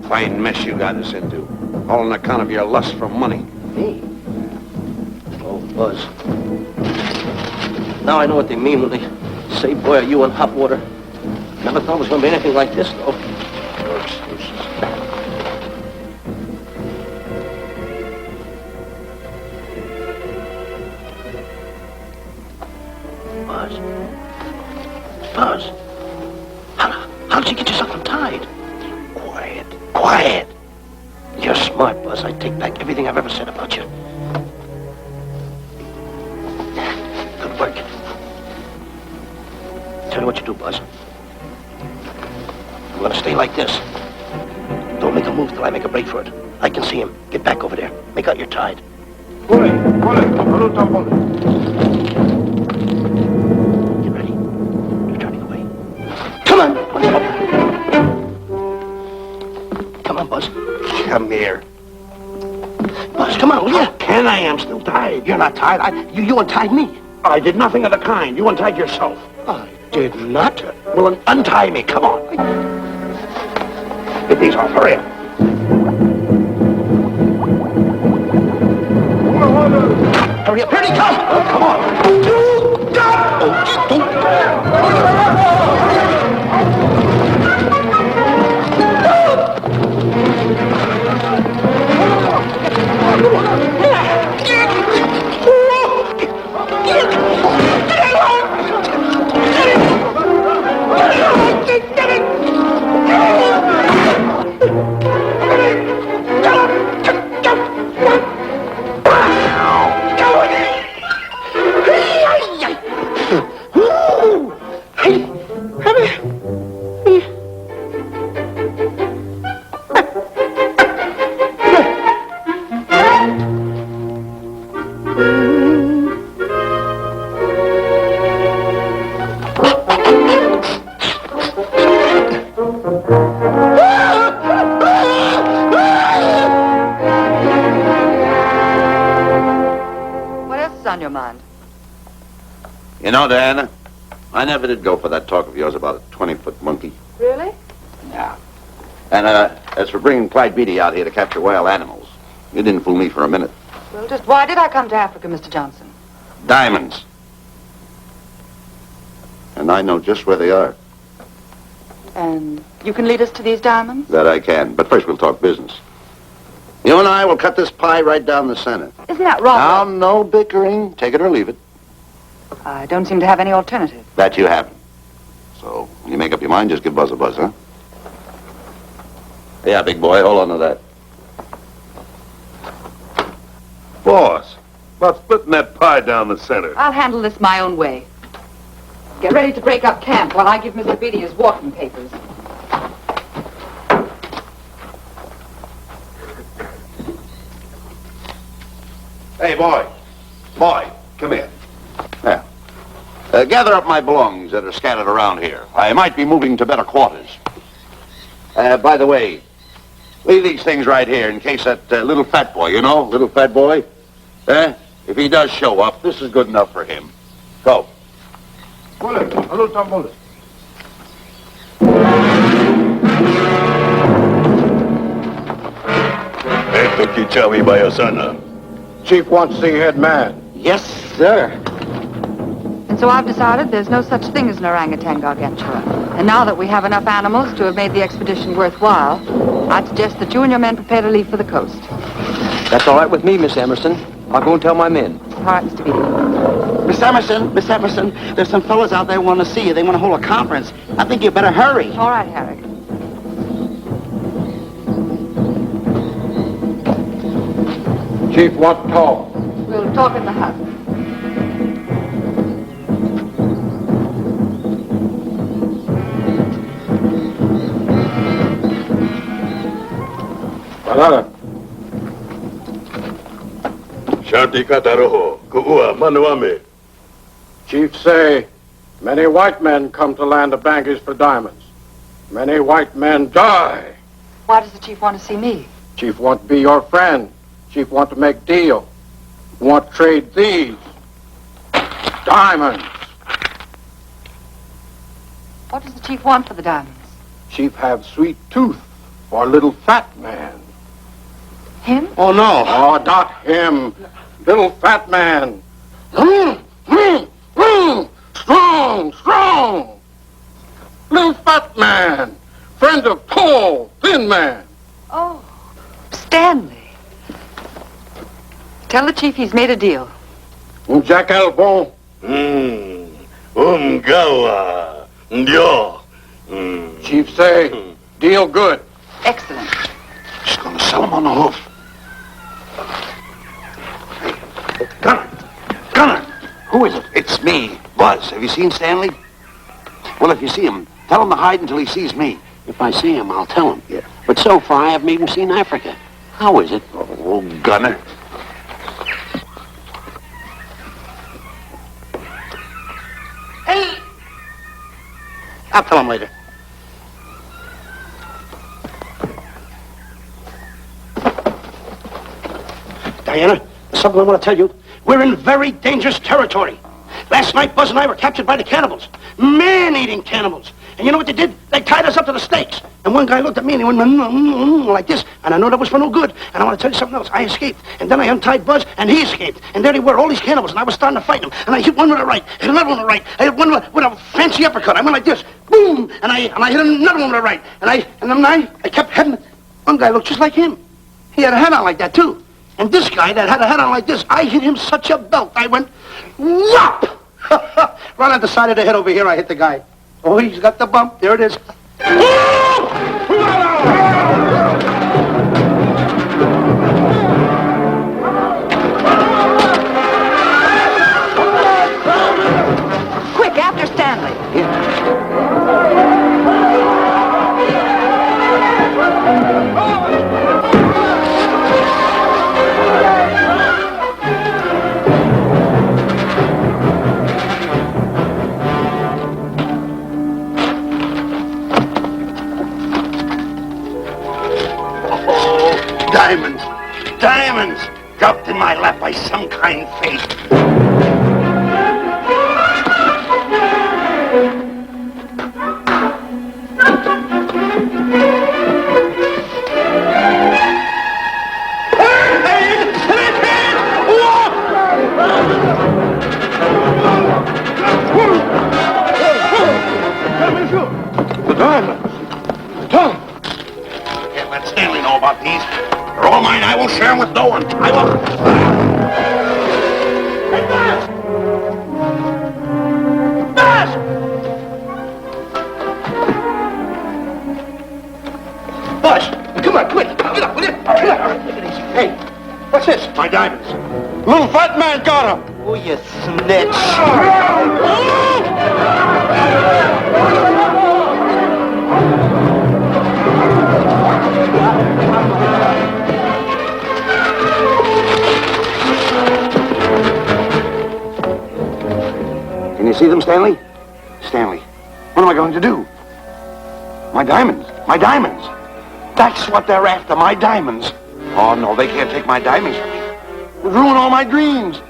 Fine mess you got us into. All on account of your lust for money. Me? Oh, Buzz. Now I know what they mean when they say, boy, are you in hot water. Never thought it was going to be anything like this, though. No excuses. Buzz. How'd you get yourself untied? Quiet. You're smart, Buzz. I take back everything I've ever said about you. Good work. Tell me what you do, Buzz. I'm gonna stay like this. Don't make a move till I make a break for it. I can see him. Get back over there. Make out you're tied. Pull it. Pull it. Get ready. You're turning away. Come on. Come on, Buzz. Come here. Buzz, come on, will you? Can I? I'm still tied. You're not tied. You untied me. I did nothing of the kind. You untied yourself. I did not. Well, then untie me. Come on. Get these off. Hurry up. Hurry up. Here he comes. Come on. You know, Diana, I never did go for that talk of yours about a 20-foot monkey. Really? Yeah. And as for bringing Clyde Beatty out here to capture wild animals, you didn't fool me for a minute. Well, just why did I come to Africa, Mr. Johnson? Diamonds. And I know just where they are. And you can lead us to these diamonds? That I can. But first we'll talk business. You and I will cut this pie right down the center. Isn't that wrong? Now, no bickering. Take it or leave it. I don't seem to have any alternative. That you haven't. So, when you make up your mind, just give Buzz a buzz, huh? Yeah, big boy, hold on to that. Boss, about splitting that pie down the center. I'll handle this my own way. Get ready to break up camp while I give Mr. Beatty his walking papers. Hey, boy. Boy, come here. Yeah. Gather up my belongings that are scattered around here. I might be moving to better quarters. By the way, leave these things right here in case that little fat boy, little fat boy, if he does show up, this is good enough for him. Go. Esto Kichawi Bayasana. Chief wants to see head man. Yes, sir. And so I've decided there's no such thing as an orangutan gargantua. And now that we have enough animals to have made the expedition worthwhile, I'd suggest that you and your men prepare to leave for the coast. That's all right with me, Miss Emerson. I'll go and tell my men. All right, Mr. Beatty. Miss Emerson, there's some fellas out there want to see you. They want to hold a conference. I think you better hurry. All right, Harry. Chief wants to talk. We'll talk in the hut. Shanti Kataroho, Kuua Manuame. Chief say, many white men come to land of Bangers for diamonds. Many white men die. Why does the chief want to see me? Chief want to be your friend. Chief want to make deal. Want to trade these diamonds. What does the chief want for the diamonds? Chief have sweet tooth for little fat man. Him? Oh, no. Oh, not him. Little fat man. Strong, strong. Little fat man. Friend of tall, thin man. Oh, Stanley. Tell the chief he's made a deal. Jack Albon. Gawa. Yo. Chief say, deal good. Excellent. She's gonna sell him on the hoof. Hey, Gunner! Who is it? It's me, Buzz. Have you seen Stanley? Well, if you see him, tell him to hide until he sees me. If I see him, I'll tell him. Yeah. But so far, I haven't even seen Africa. How is it? Oh, Gunner. Hey! I'll tell him later. Diana, there's something I want to tell you. We're in very dangerous territory. Last night, Buzz and I were captured by the cannibals. Man-eating cannibals. And you know what they did? They tied us up to the stakes. And one guy looked at me and he went like this. And I know that was for no good. And I want to tell you something else. I escaped. And then I untied Buzz and he escaped. And there they were, all these cannibals. And I was starting to fight them. And I hit one with a right, hit another one with a right. I hit one with a fancy uppercut. I went like this. Boom! And I hit another one with a right. And then I kept heading. One guy looked just like him. He had a hat on like that, too. And this guy that had a hat on like this, I hit him such a belt. I went, whop! Right on the side of the head over here, I hit the guy. Oh, he's got the bump. There it is. Quick, after Stanley. Diamonds. Diamonds. Dropped in my lap by some kind fate. The diamonds. Tom. Can't let Stanley know about these. They're all mine. I won't share them with no one. I won't. Hey, Buzz! Buzz! Buzz, come on, quick. Get up, will you? Get up. Hey, what's this? My diamonds. Little fat man got him. Oh, you snitch. Can you see them, Stanley? Stanley, what am I going to do? My diamonds. My diamonds. That's what they're after, my diamonds. Oh, no, they can't take my diamonds from me. It would ruin all my dreams.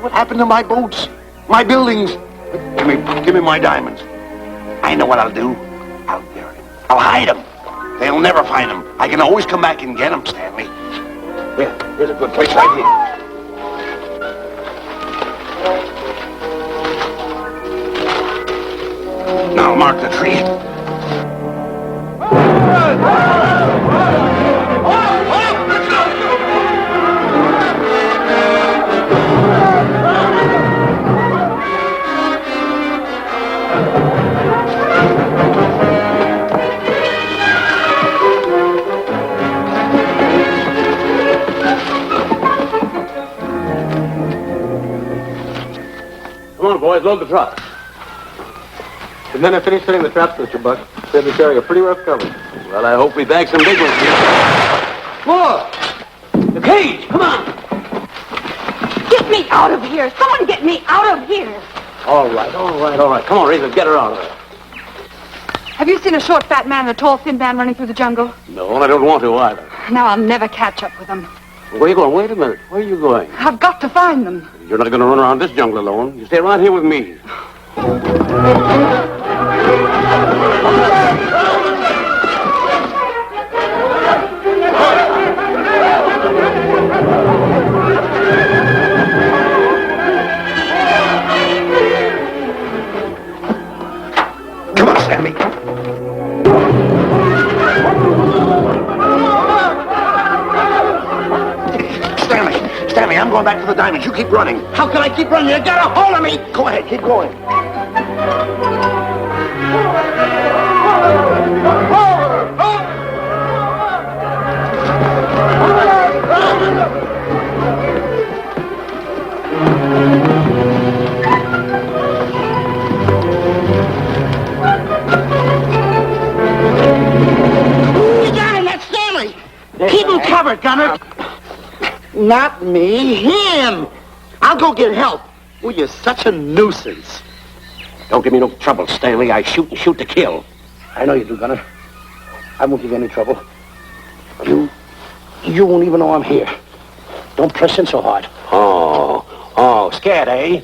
What happened to my boats? My buildings? Give me my diamonds. I know what I'll do. I'll bury them. I'll hide them. They'll never find them. I can always come back and get them, Stanley. Here, here's a good place right here. Now I'll mark the tree. Come on, boys, load the truck. The men have finished setting the traps, Mr. Buck. They'll be carrying a pretty rough cover. Well, I hope we bag some big ones here. More! The cage! Come on! Get me out of here! Someone get me out of here! All right. Come on, Razor, get her out of there. Have you seen a short, fat man and a tall, thin man running through the jungle? No, and I don't want to either. Now I'll never catch up with them. Where are you going? Wait a minute. Where are you going? I've got to find them. You're not going to run around this jungle alone. You stay right here with me. Come on, Stanley. Stanley, I'm going back to the diamonds. You keep running. How can I keep running? You got a hold of me! Go ahead, keep going. You got him! That's Stanley! Keep him covered, Gunner! Not me, him! I'll go get help. Well, you're such a nuisance. Don't give me no trouble, Stanley. I shoot and shoot to kill. I know you do, Gunner. I won't give you any trouble. You won't even know I'm here. Don't press in so hard. Oh, scared, eh?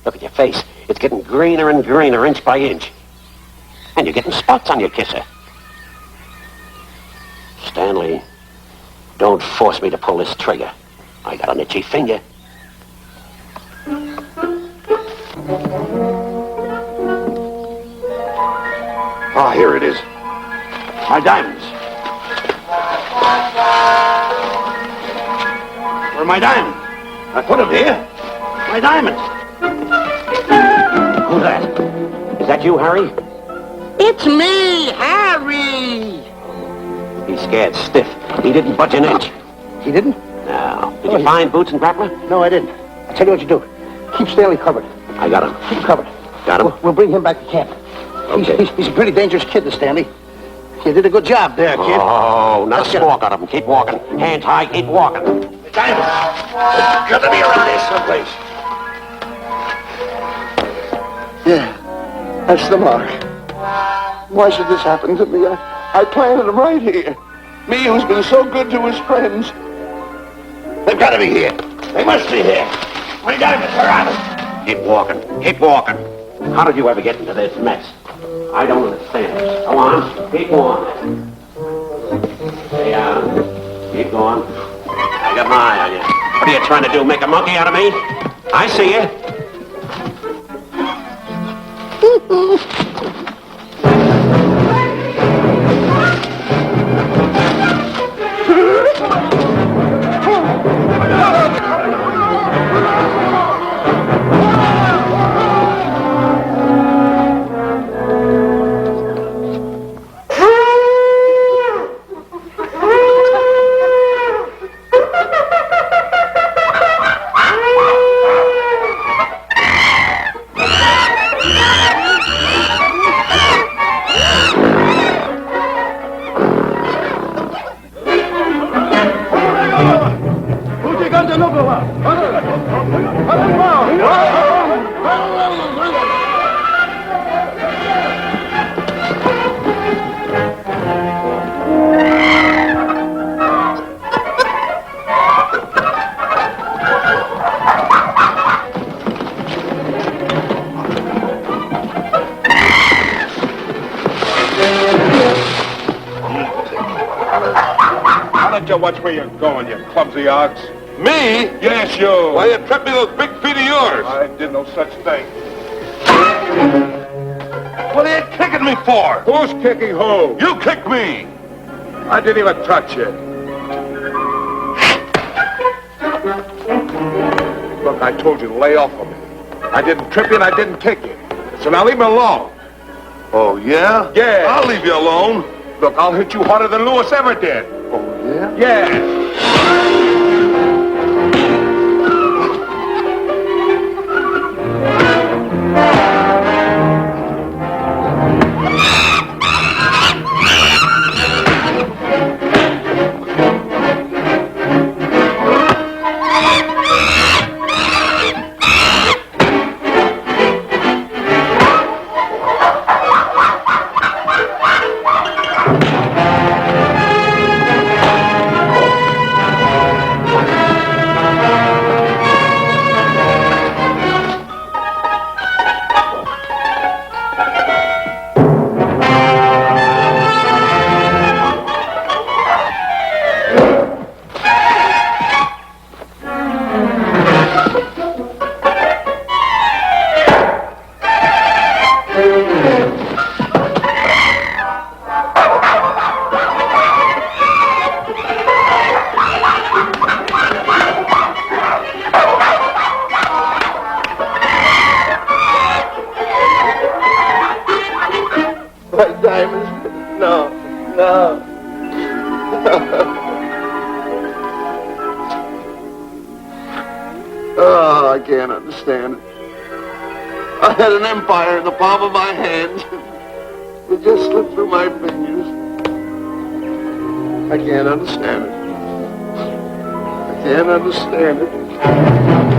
Look at your face. It's getting greener and greener, inch by inch. And you're getting spots on your kisser. Stanley, don't force me to pull this trigger. I got an itchy finger. Ah, here it is. My diamonds. Where are my diamonds? I put them here. My diamonds. Who's that? Is that you, Harry? It's me, Harry! He's scared stiff. He didn't budge an inch. He didn't? No. Did you find Boots and Grappler? No, I didn't. I'll tell you what you do. Keep Stanley covered. I got him. Keep him covered. Got him? We'll bring him back to camp. Okay. He's a pretty dangerous kid, this Stanley. You did a good job there, kid. Oh, not Let's a get squawk out of him. Keep walking. Hands high, keep walking. Diamonds. There's got to be around here someplace. Yeah, that's the mark. Why should this happen to me? I planted them right here. Me who's been so good to his friends. They've got to be here. They must be here. My diamonds are out. Keep walking. Keep walking. How did you ever get into this mess? I don't understand this. Go on. Keep going. Stay down. Keep going. I got my eye on you. What are you trying to do? Make a monkey out of me? I see you. Watch where you're going, you clumsy ox. Me? Yes, you. Why, you tripped me those big feet of yours. I did no such thing. What are you kicking me for? Who's kicking who? You kicked me. I didn't even touch you. Look, I told you to lay off of me. I didn't trip you and I didn't kick you. So now leave me alone. Oh, yeah? Yeah. I'll leave you alone. Look, I'll hit you harder than Lewis ever did. Oh, yeah? Yeah. Oh, I can't understand it. I had an empire in the palm of my hand. It just slipped through my fingers. I can't understand it. I can't understand it.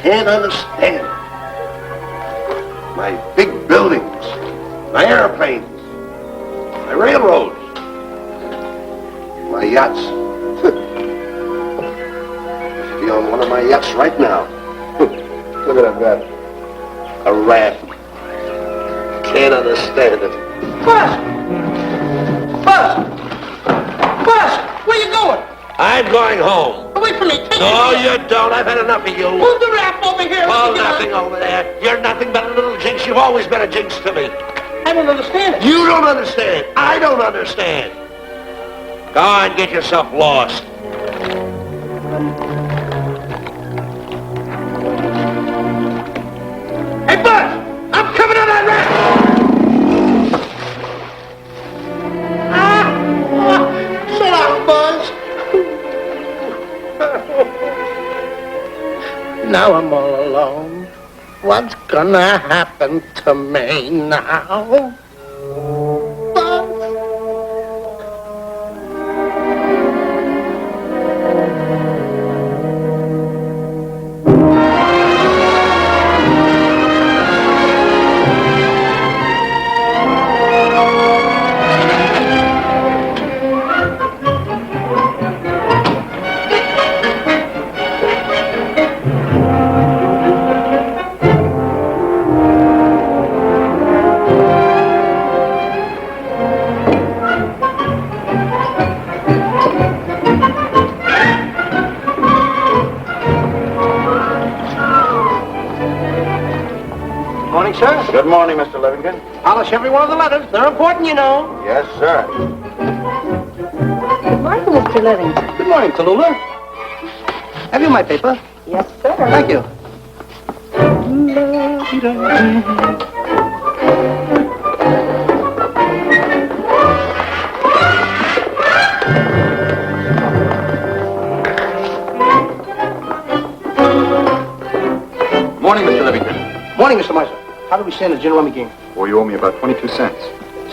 Can't understand. My big buildings, my airplanes, my railroads, my yachts. Should be on one of my yachts right now. Look at that rat. A rat. Can't understand it. Buzz! Buzz! Buzz! Where you going? I'm going home. Wait for me. Take No, me. you don't. I've had enough of you. Move the raft over here. Oh, nothing over there. You're nothing but a little jinx. You've always been a jinx to me. I don't understand it. You don't understand. I don't understand. Go on, get yourself lost. Hey, Buzz! I'm coming on that raft! Shut up, Buzz! Now I'm all alone. What's gonna happen to me now? Buzz? Morning, sir. Good morning, Mr. Livingston. Polish every one of the letters. They're important, you know. Yes, sir. Good morning, Mr. Livingston. Good morning, Tallulah. Have you my paper? Yes, sir. Thank you. Morning, Mr. Livingston. Morning, Mr. Miser. How do we stand the gin rummy game? Well, you owe me about 22 cents.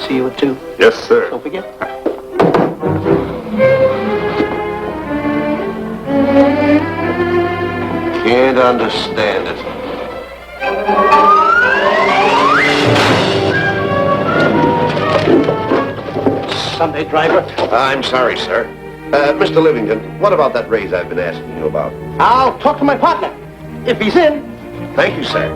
See you at 2. Yes, sir. Don't forget. Can't understand it. Sunday driver. I'm sorry, sir. Mr. Livingston, what about that raise I've been asking you about? I'll talk to my partner. If he's in. Thank you, sir.